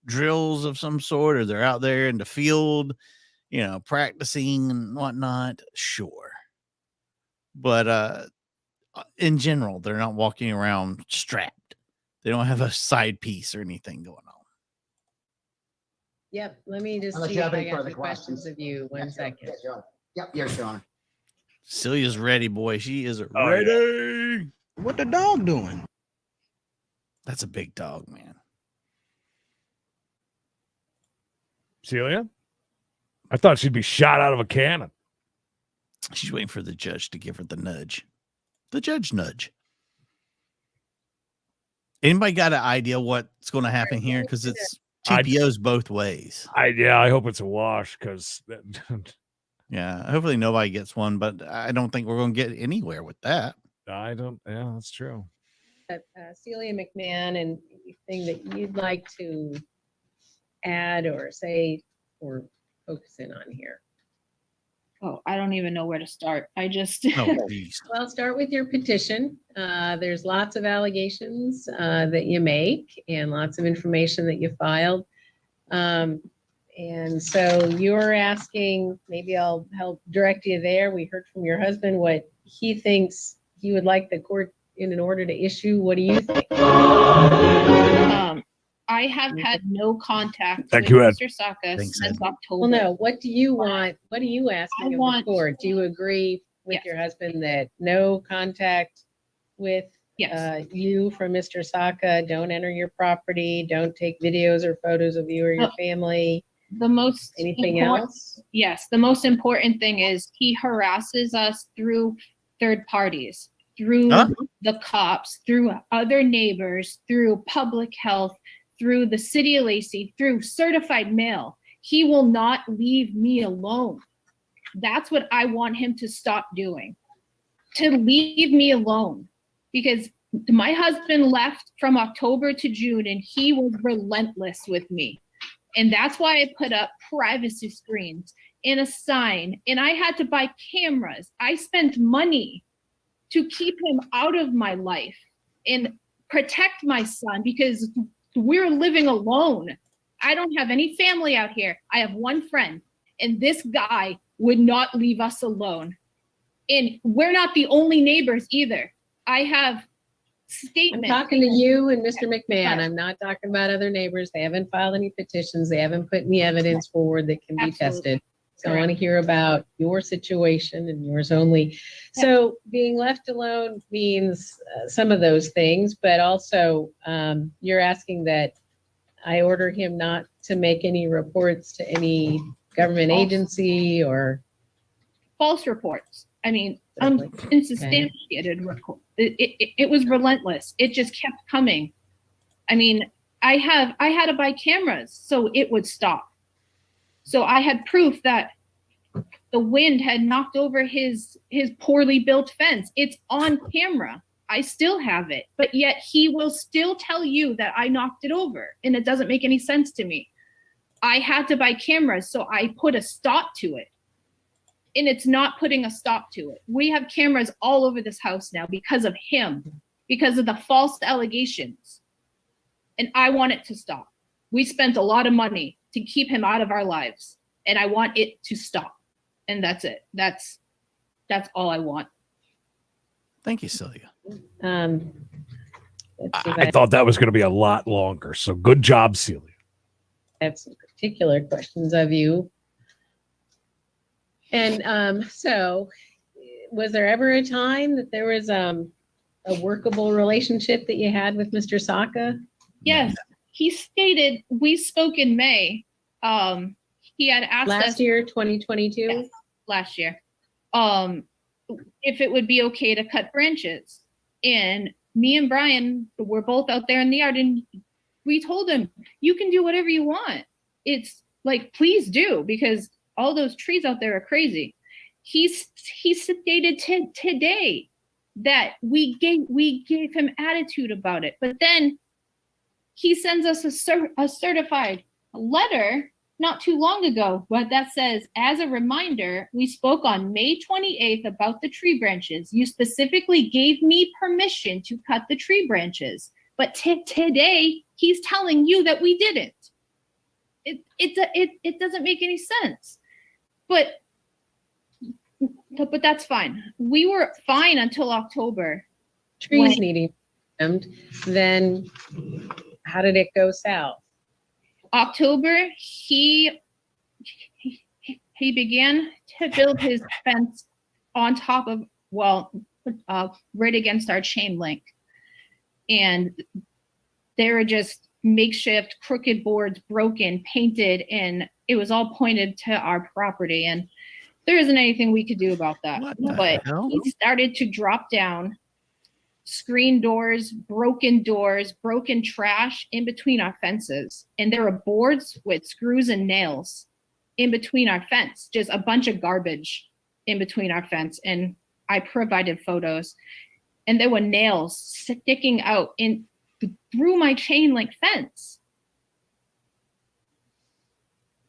drills of some sort, or they're out there in the field, practicing and whatnot. Sure, but in general, they're not walking around strapped. They don't have a side piece or anything going on. Yep. Let me just Unless see you if have I any got further the questions of you. One second. Yes, Your Honor. Yep, yes, Your Honor. Celia's ready, boy. She is ready. Yeah. What the dog doing? That's a big dog, man. Celia? I thought she'd be shot out of a cannon. She's waiting for the judge to give her the nudge. The judge nudge. Anybody got an idea what's going to happen here? Because it's TPOs both ways. I hope it's a wash because yeah, hopefully nobody gets one, but I don't think we're going to get anywhere with that. I don't. Yeah, that's true. Celia McMahon, and anything that you'd like to add or say or focus in on here? Oh, I don't even know where to start. I just Well, start with your petition. There's lots of allegations that you make and lots of information that you filed. And so you're asking, maybe I'll help direct you there. We heard from your husband what he thinks he would like the court in order to issue. What do you think? I have had no contact with Mr. Saka since October. Well, no, what do you want? What are you asking of the court? Do you agree with Yes. your husband that no contact with Yes. you from Mr. Saka? Don't enter your property. Don't take videos or photos of you or your family. The most Anything important- else? Yes, the most important thing is he harasses us through third parties, through the cops, through other neighbors, through public health, through the city of Lacey, through certified mail. He will not leave me alone. That's what I want him to stop doing, to leave me alone, because my husband left from October to June and he was relentless with me. And that's why I put up privacy screens and a sign, and I had to buy cameras. I spent money to keep him out of my life and protect my son, because we're living alone. I don't have any family out here. I have one friend, and this guy would not leave us alone. And we're not the only neighbors either. I have I'm statements. talking to you and Mr. McMahon. I'm not talking about other neighbors. They haven't filed any petitions. They haven't put any evidence forward that can be Absolutely. tested. So I want to hear about your situation and yours only. So being left alone means some of those things, but also you're asking that I order him not to make any reports to any government agency or False reports. I mean, Exactly. unsubstantiated report. It was relentless. It just kept coming. I mean, I had to buy cameras so it would stop. So I had proof that the wind had knocked over his poorly built fence. It's on camera. I still have it, but yet he will still tell you that I knocked it over, and it doesn't make any sense to me. I had to buy cameras, so I put a stop to it. And it's not putting a stop to it. We have cameras all over this house now because of him, because of the false allegations. And I want it to stop. We spent a lot of money to keep him out of our lives, and I want it to stop. And that's it. That's all I want. Thank you, Celia. Let's see if I thought that was going to be a lot longer. So good job, Celia. I have some particular questions of you. And so was there ever a time that there was a workable relationship that you had with Mr. Saka? Yes, he stated, we spoke in May. He had asked us Last year, 2022? Yes, last year, if it would be okay to cut branches. And me and Brian were both out there in the yard, and we told him, you can do whatever you want. It's like, please do, because all those trees out there are crazy. He stated today that we gave him attitude about it, but then he sends us a certified letter not too long ago, but that says, as a reminder, we spoke on May 28th about the tree branches. You specifically gave me permission to cut the tree branches, but today he's telling you that we didn't. It doesn't make any sense. But that's fine. We were fine until October. Trees needing trimmed. Then how did it go south? October, he began to build his fence on top of, right against our chain link. And they were just makeshift crooked boards, broken, painted, and it was all pointed to our property. And there isn't anything we could do about that. But he started to drop down screen doors, broken trash in between our fences. And there were boards with screws and nails in between our fence, just a bunch of garbage in between our fence. And I provided photos, and there were nails sticking out through my chain link fence.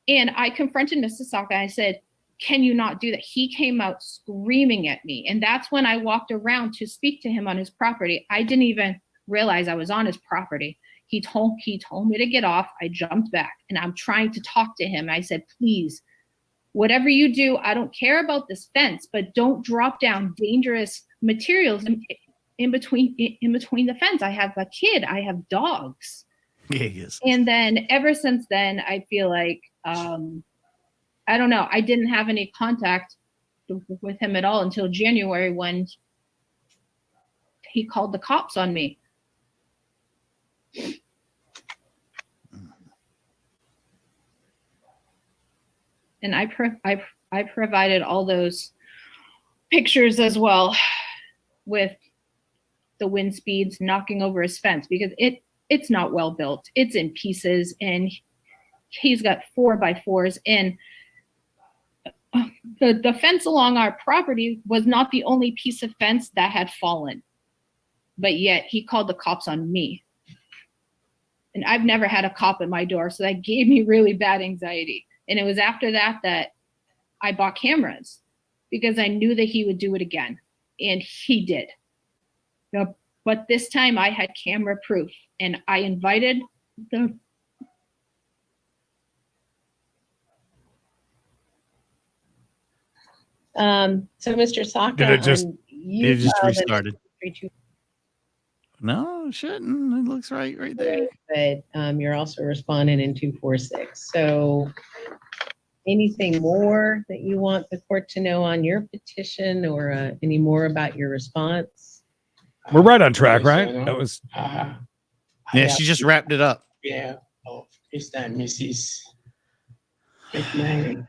And I confronted Mr. Saka. I said, can you not do that? He came out screaming at me. And that's when I walked around to speak to him on his property. I didn't even realize I was on his property. He told me to get off. I jumped back, and I'm trying to talk to him. I said, please, whatever you do, I don't care about this fence, but don't drop down dangerous materials in between the fence. I have a kid. I have dogs. Yes. And then ever since then, I feel like, I don't know. I didn't have any contact with him at all until January, when he called the cops on me. And I provided all those pictures as well, with the wind speeds knocking over his fence, because it's not well built. It's in pieces, and he's got 4x4s, and the fence along our property was not the only piece of fence that had fallen, but yet he called the cops on me. And I've never had a cop at my door, so that gave me really bad anxiety. And it was after that I bought cameras, because I knew that he would do it again, and he did. But this time I had camera proof, and I invited the So Mr. Saka, Did it just filed restarted? an 324, No, it shouldn't. It looks right there. but you're also responding in 246. So anything more that you want the court to know on your petition, or any more about your response? We're right on track, right? That was Yeah, she just wrapped it up. Yeah, of Mr. and Mrs. McMahon.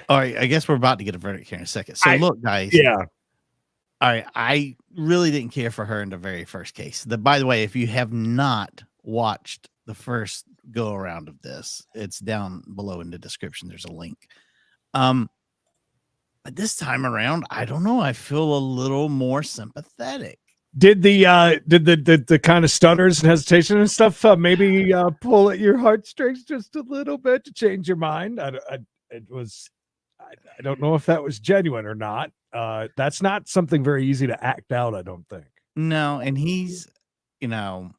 All right, I guess we're about to get a verdict here in a second. So look, guys. yeah. All right, I really didn't care for her in the very first case. By the way, if you have not watched the first go around of this, it's down below in the description. There's a link. But this time around, I don't know. I feel a little more sympathetic. Did the kind of stutters and hesitation and stuff maybe pull at your heartstrings just a little bit to change your mind? I don't know if that was genuine or not. That's not something very easy to act out, I don't think. No, and he's, you know,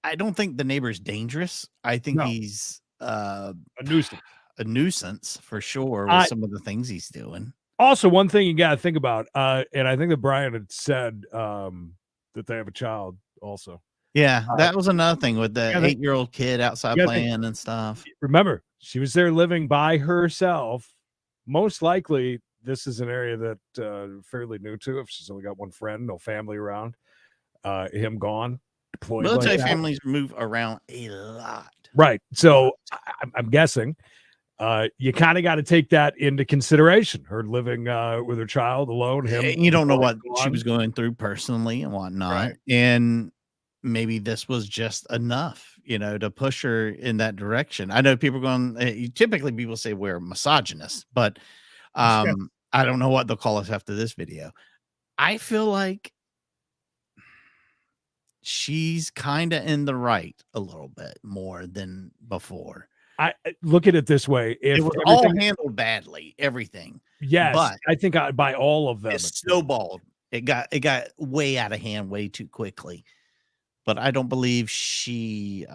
I don't think the neighbor's dangerous. I think No. he's A nuisance. a nuisance for sure with some of the things he's doing. Also, one thing you got to think about, and I think that Brian had said that they have a child also. Yeah, that was another thing with the Yeah, they- 8-year-old kid outside Yeah, they- playing and stuff. Remember, she was there living by herself. Most likely, this is an area that fairly new to. If she's only got one friend, no family around, him gone, deployed. Military like that. families move around a lot. Right. So I'm guessing you kind of got to take that into consideration. Her living with her child alone. Him. You don't know what gone. she was going through personally and whatnot. Right. And maybe this was just enough, to push her in that direction. I know people going, typically people say we're misogynists, but I don't know what they'll call us after this video. I feel like she's kind of in the right a little bit more than before. I look at it this way: if It was all handled badly, everything. yes, but I think by all of them, it snowballed. It got way out of hand way too quickly. But I don't believe she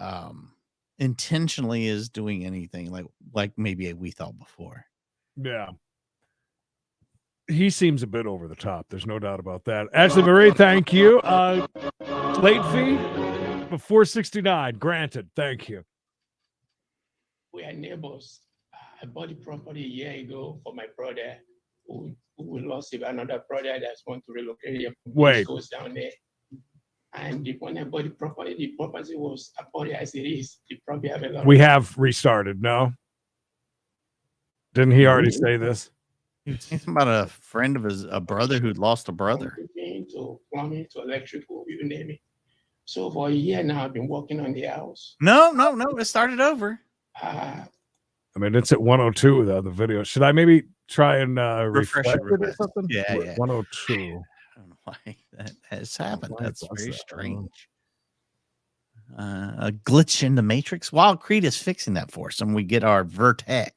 intentionally is doing anything like maybe we thought before. Yeah. He seems a bit over the top. There's no doubt about that. Ashley Marie, thank you. Late fee of $469. Granted. Thank you. We are neighbors. I bought the property a year ago for my brother who lost another brother that's want to relocate him from Wait. goes down there. And when I bought the property was about as it is. They probably have a lot. We have restarted. No? Didn't he already say this? He was talking about a friend of his, a brother who'd lost a brother. To plumbing, to electrical, you name it. So for a year now, I've been working on the house. No. It started over. Uh, I mean, it's at 102, the video. Should I maybe try and Refresh refresh it, it or refresh. something? Yeah. 102. I don't know why that has happened. Why That's does very that? strange. A glitch in the matrix. While Creed is fixing that for us, and we get our vertex.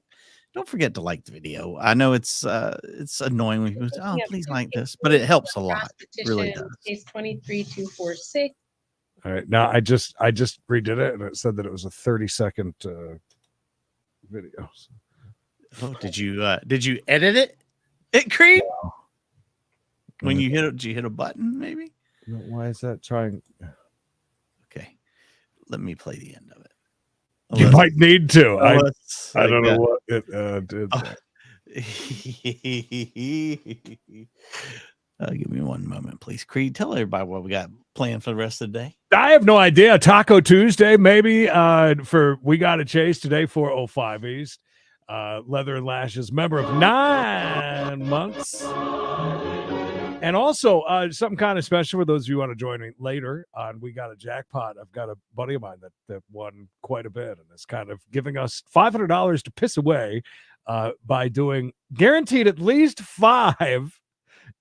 Don't forget to like the video. I know it's annoying when people say, "Oh, please like this," but it helps a lot. It really does. Case 23246. All right. Now I just redid it and it said that it was a 30-second video. Oh, did you edit it, Creed? When you did you hit a button, maybe? Why is that trying? Okay. Let me play the end of it. You might need to. I don't know know what it did. Give me one moment, please. Creed, tell everybody what we got planned for the rest of the day. I have no idea. Taco Tuesday, maybe. For We Gotta Chase today, 405 East. Leather and Lashes, member of 9 months. And also something kind of special for those of you who want to join me later on We Got a Jackpot. I've got a buddy of mine that won quite a bit and is kind of giving us $500 to piss away by doing guaranteed at least five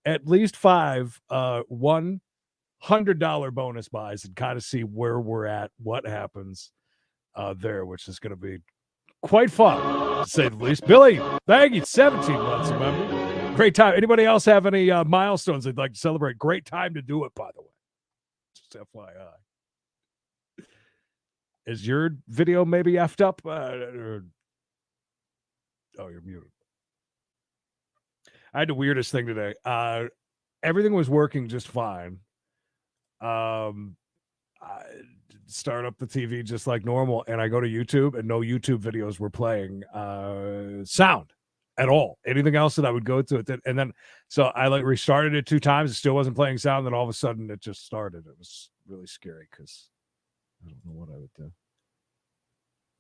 $100 bonus buys and kind of see where we're at, what happens there, which is going to be quite fun, to say the least. Billy, thank you. 17 months, remember? Great time. Anybody else have any milestones they'd like to celebrate? Great time to do it, by the way. Just FYI. Is your video maybe effed up? Oh, you're muted. I had the weirdest thing today. Everything was working just fine. I start up the TV just like normal, and I go to YouTube, and no YouTube videos were playing sound at all. Anything else that I would go to it, and then so I restarted it 2 times. It still wasn't playing sound. Then all of a sudden, it just started. It was really scary because I don't know what I would do.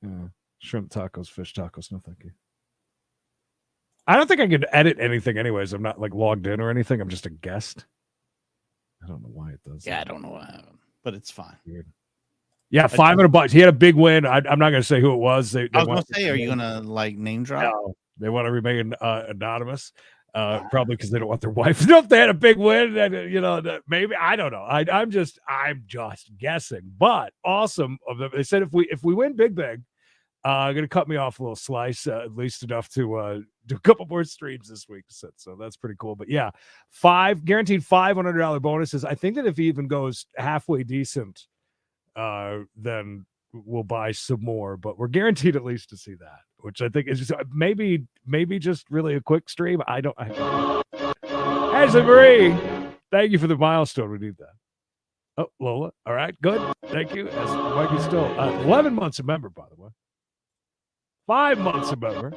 Yeah, shrimp tacos, fish tacos. No, thank you. I don't think I could edit anything anyways. I'm not logged in or anything. I'm just a guest. I don't know why it does. Yeah, I don't know what happened, but it's fine. Weird. Yeah, $500. He had a big win. I'm not going to say who it was. They I was going to say, are you going to name drop? No, they want to remain anonymous. Probably because they don't want their wife to know if they had a big win. And, maybe I don't know. I'm just guessing. But awesome of them. They said if we win big, going to cut me off a little slice, at least enough to do a couple more streams this week. So that's pretty cool. But yeah, guaranteed $500 bonuses. I think that if he even goes halfway decent then we'll buy some more. But we're guaranteed at least to see that, which I think is just, maybe just really a quick stream. Ashley Marie, thank you for the milestone. We need that. Oh, Lola. All right, good. Thank you. As Mikey's still 11 months a member, by the way. 5 months a member.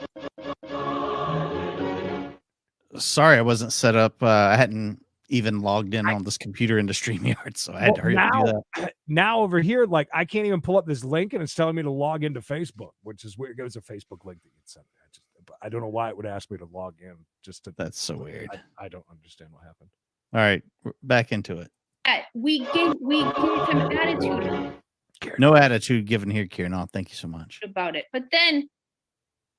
Sorry, I wasn't set up. I hadn't even logged in on this computer into StreamYard, so I had to hurry up and do that. Now over here, like I can't even pull up this link, and it's telling me to log into Facebook, which is weird. It was a Facebook link that you sent me. I don't know why it would ask me to log in. That's so weird. I don't understand what happened. All right, back into it. We gave him attitude No attitude given here, Kieran. Oh, thank you so much. about it, but then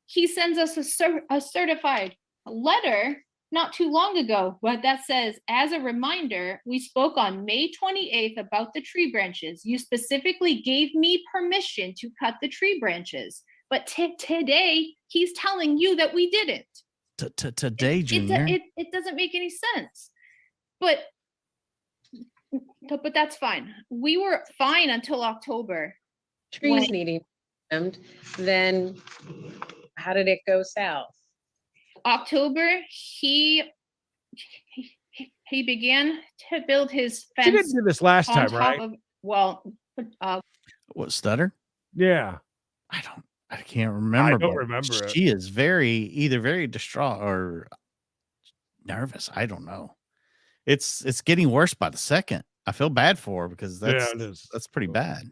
he sends us a certified letter not too long ago, but that says, as a reminder, we spoke on May 28th about the tree branches. You specifically gave me permission to cut the tree branches, but today he's telling you that we didn't. Today, Junior. It doesn't make any sense, but that's fine. We were fine until October. Trees needing trimmed. Then how did it go south? October, he began to build his fence. She didn't do this last on time, top right? What, stutter? Yeah. I can't remember. I don't but remember it. She is either very distraught or nervous. I don't know. It's getting worse by the second. I feel bad for her because that's pretty bad.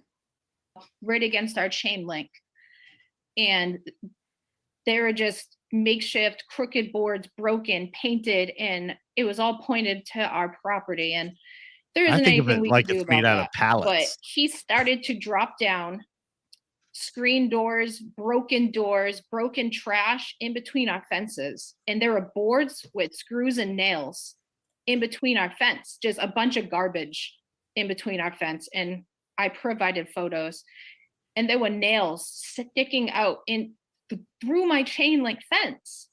Right against our chain link. And they were just makeshift crooked boards, broken, painted, and it was all pointed to our property. And there isn't anything we could do about made out that. of pallets. But he started to drop down screen doors, broken trash in between our fences. And there were boards with screws and nails in between our fence, just a bunch of garbage in between our fence. And I provided photos, and there were nails sticking out through my chain link fence.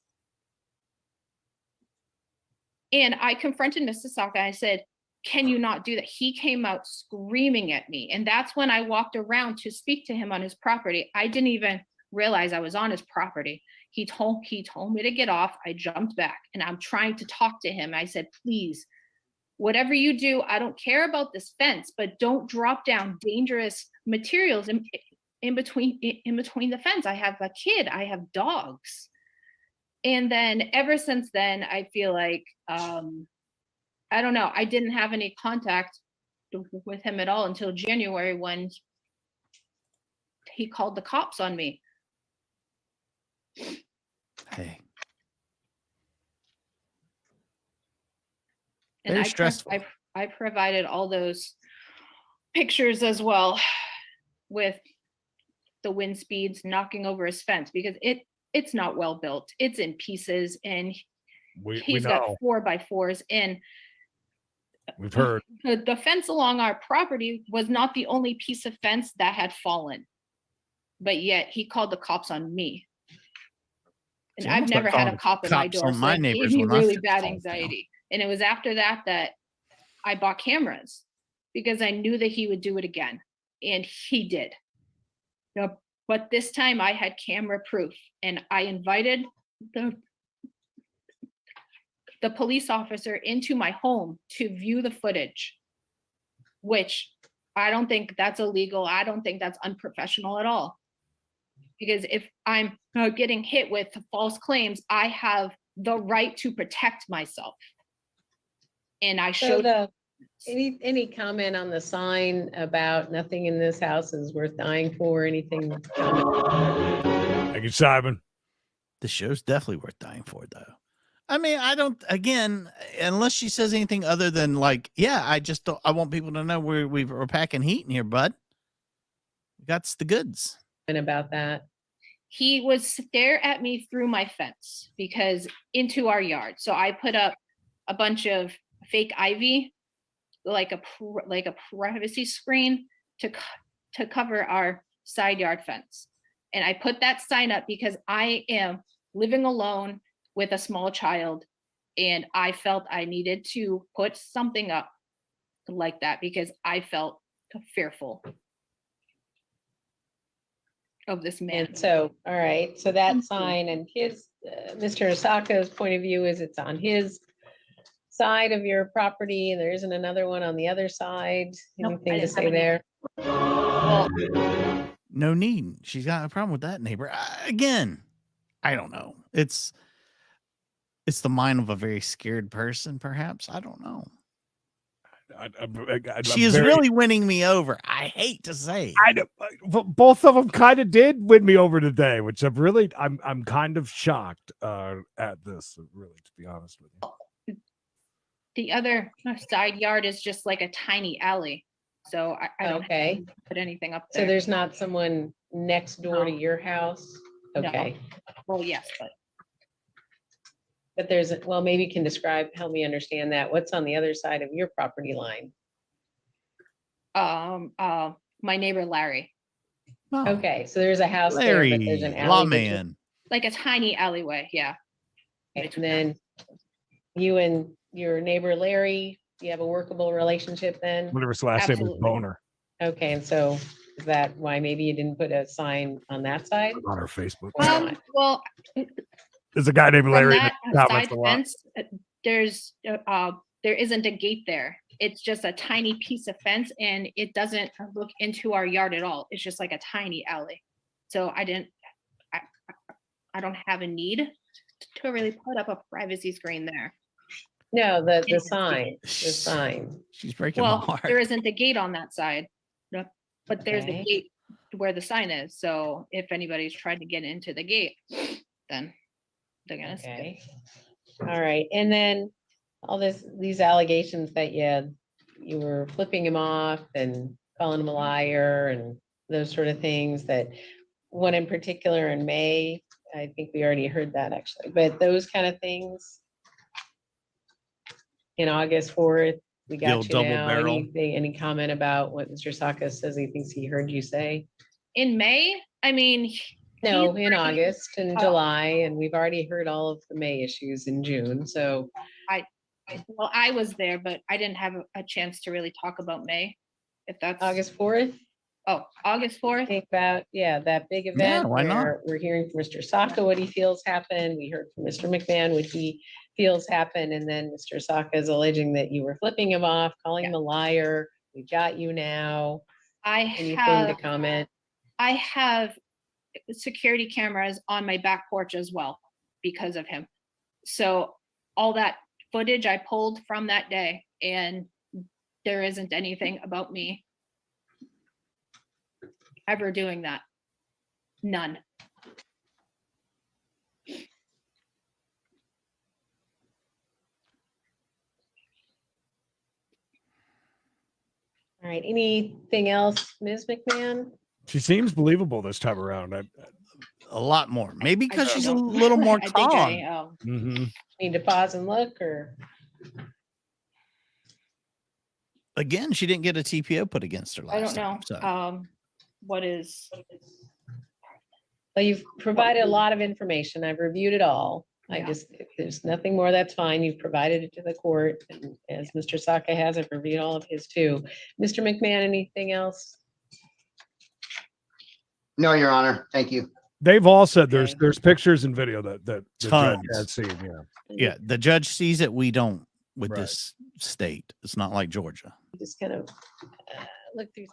And I confronted Mr. Saka. I said, can you not do that? He came out screaming at me. And that's when I walked around to speak to him on his property. I didn't even realize I was on his property. He told me to get off. I jumped back, and I'm trying to talk to him. I said, please, whatever you do, I don't care about this fence, but don't drop down dangerous materials in between the fence. I have a kid, I have dogs. And then ever since then, I feel like, I don't know, I didn't have any contact with him at all until January when he called the cops on me. Hey. And Very stressful. I provided all those pictures as well with the wind speeds knocking over his fence, because it's not well built. It's in pieces, and he's got 4x4s, and we've heard the fence along our property was not the only piece of fence that had fallen, but yet he called the cops on me. And I've never had a cop at my door, so it gave me really bad anxiety. And it was after that I bought cameras, because I knew that he would do it again, and he did. But this time I had camera proof, and I invited the police officer into my home to view the footage, which I don't think that's illegal. I don't think that's unprofessional at all. Because if I'm getting hit with false claims, I have the right to protect myself. And I showed any comment on the sign about nothing in this house is worth dying for? Anything? Thank you, Simon. The show's definitely worth dying for, though. I mean, I don't, again, unless she says anything other than like, yeah, I want people to know we're packing heat in here, bud. That's the goods. And about that, he would stare at me through my fence into our yard. So I put up a bunch of fake ivy, like a privacy screen to cover our side yard fence. And I put that sign up because I am living alone with a small child, and I felt I needed to put something up like that because I felt fearful. of this man. And so, all right, so that sign and his, Mr. Osaka's point of view is it's on his side of your property, and there isn't another one on the other side. Nope, I Anything to didn't have say any. there? Well, No need. She's got a problem with that neighbor. Again, I don't know. It's the mind of a very scared person, perhaps. I don't know. She is really winning me over. I hate to say. Both of them kind of did win me over today, which I'm kind of shocked at this, really, to be honest with you. the other side yard is just like a tiny alley. So I don't Okay. have to put anything up So there. there's not someone next door to your house? No. Okay, Well, yes, but there's, well, maybe you can help me understand that. What's on the other side of your property line? but my neighbor Larry, Oh, Okay, so there's a house there, Larry, but there's an alley. between- lawman. like a tiny alleyway. Yeah. And then you and your neighbor Larry, you have a workable relationship then? Whatever his last name was, Absolutely. Boner, Okay, and so is that why maybe you didn't put a sign on that side? on our Facebook. Or not? Well, There's a guy named from Larry that that side comments a lot. fence, there isn't a gate there. It's just a tiny piece of fence, and it doesn't look into our yard at all. It's just like a tiny alley. So I don't have a need to really put up a privacy screen there. No, the Yeah. sign, the sign. She's breaking my Well, heart. there isn't a gate on that side, no, but there's Okay. a gate where the sign is. So if anybody's trying to get into the gate, then they're gonna see it. Okay. All right, and then all these allegations that you were flipping him off and calling him a liar and those sort of things, that one in particular in May, I think we already heard that actually, but those kind of things. In August 4th, we The got old you double now. barrel. Any comment about what Mr. Saka says he thinks he heard you say? In May, I mean, No, he's in already- August and Oh. July, and we've already heard all of the May issues in June, so. well, I was there, but I didn't have a chance to really talk about May. If that's August 4th, August 4th. think about, that big event why not? where we're hearing from Mr. Saka what he feels happened. We heard from Mr. McMahon what he feels happened, and then Mr. Saka is alleging that you were flipping him off, calling him a liar. We got you now. Anything to comment? I have security cameras on my back porch as well because of him. So all that footage I pulled from that day, and there isn't anything about me ever doing that. None. All right, anything else, Ms. McMahon? She seems believable this time around. A lot more. Maybe I because she's a don't. little more I think calm. Need to pause and look, or? Again, she didn't get a TPO put against her last I don't know. time. So. What is Well, you've provided a lot of information. I've reviewed it all. Yeah. If there's nothing more, that's fine. You've provided it to the court. And as Mr. Saka has, I've reviewed all of his too. Mr. McMahon, anything else? No, Your Honor. Thank you. They've all said Okay. there's pictures and video that the judge Tons. had seen. Yeah. Yeah, the judge sees it. We don't with Right. this state. It's not like Georgia. Just kind of look through.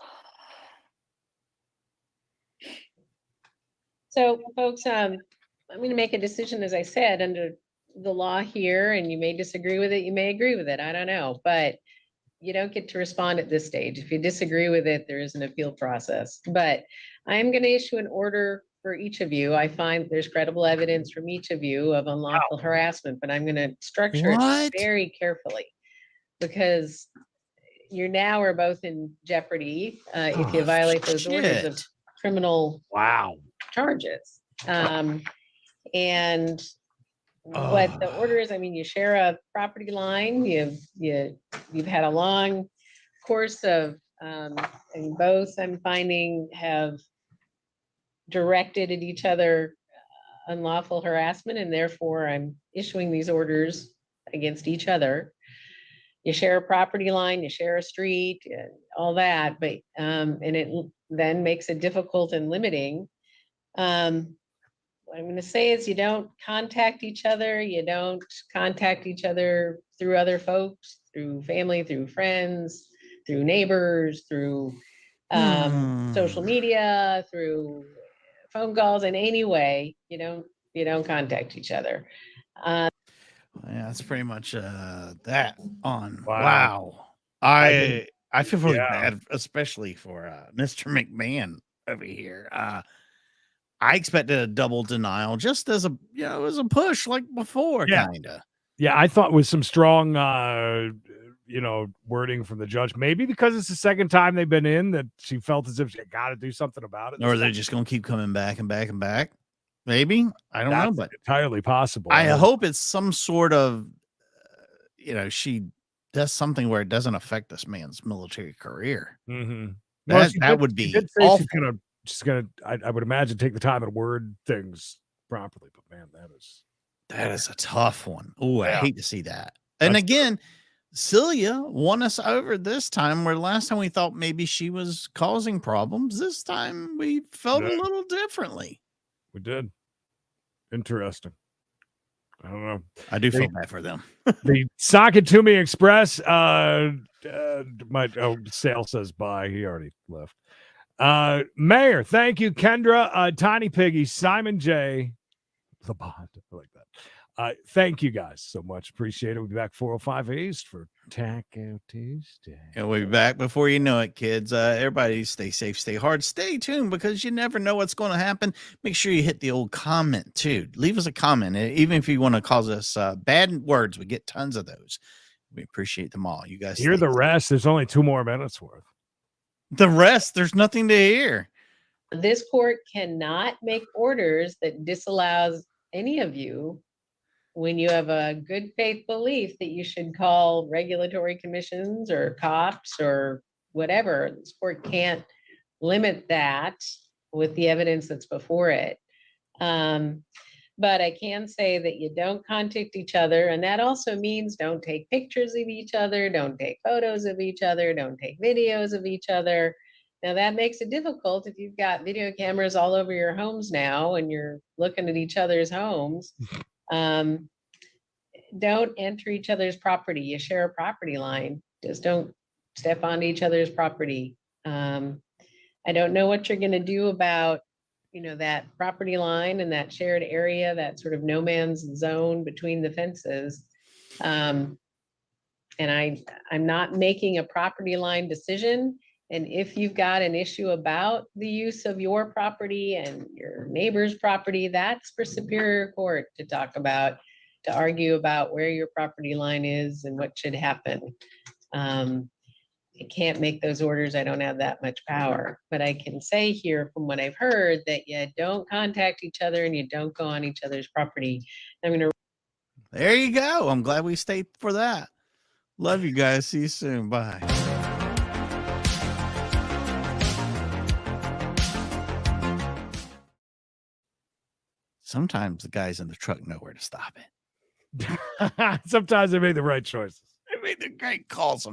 So folks, I'm going to make a decision, as I said, under the law here, and you may disagree with it, you may agree with it, I don't know, but you don't get to respond at this stage. If you disagree with it, there is an appeal process, but I am going to issue an order for each of you. I find there's credible evidence from each of you of unlawful harassment, but I'm going to structure What? it very carefully because you now are both in jeopardy if you Oh, violate those orders of shit. criminal Wow. charges. And what the order is, I mean, you share a property line, you've had a long course of, and both I'm finding have directed at each other unlawful harassment, and therefore I'm issuing these orders against each other. You share a property line, you share a street, and all that, but, and it then makes it difficult and limiting What I'm going to say is you don't contact each other. You don't contact each other through other folks, through family, through friends, through neighbors, through social media, through phone calls in any way. You don't contact each other. Yeah, that's pretty much that on. Wow. Wow. I feel really Yeah. bad, especially for Mr. McMahon over here. I expected a double denial just as as a push like before, Yeah. kind of. Yeah, I thought with some strong wording from the judge, maybe because it's the second time they've been in, that she felt as if she got to do something about it. Or they're just going to keep coming back and back and back. Maybe. I don't know, That's but entirely possible. I hope it's some sort of, she does something where it doesn't affect this man's military career. Mm-hmm. That would be awful. She's gonna I would imagine take the time and word things properly, but man, that is a tough one. Oh, I Yeah. hate to see that. And again, Celia won us over this time, where last time we thought maybe she was causing problems. This time we felt a little differently. we did. Interesting. I don't know. I do feel bad for them. The Sock It To Me Express. Sale says bye. He already left. Mayor, thank you. Kendra, Tiny Piggy, Simon J. The bond. I like that. Thank you guys so much. Appreciate it. We'll be back 405 East for Taco Tuesday. And we'll be back before you know it, kids. Everybody stay safe, stay hard, stay tuned, because you never know what's going to happen. Make sure you hit the old comment too. Leave us a comment. Even if you want to cause us bad words, we get tons of those. We appreciate them all. You guys Hear the rest. There's only 2 more minutes worth. The rest, there's nothing to hear. This court cannot make orders that disallows any of you, when you have a good faith belief that you should call regulatory commissions or cops or whatever. This court can't limit that with the evidence that's before it. But I can say that you don't contact each other. And that also means don't take pictures of each other, don't take photos of each other, don't take videos of each other. Now that makes it difficult if you've got video cameras all over your homes now and you're looking at each other's homes. Don't enter each other's property. You share a property line. Just don't step onto each other's property. I don't know what you're going to do about, that property line and that shared area, that sort of no man's zone between the fences. And I'm not making a property line decision. And if you've got an issue about the use of your property and your neighbor's property, that's for Superior Court to talk about, to argue about where your property line is and what should happen. I can't make those orders. I don't have that much power, but I can say here from what I've heard that you don't contact each other and you don't go on each other's property. There you go. I'm glad we stayed for that. Love you guys. See you soon. Bye. Sometimes the guys in the truck know where to stop it. Sometimes they make the right choices. They made the great calls.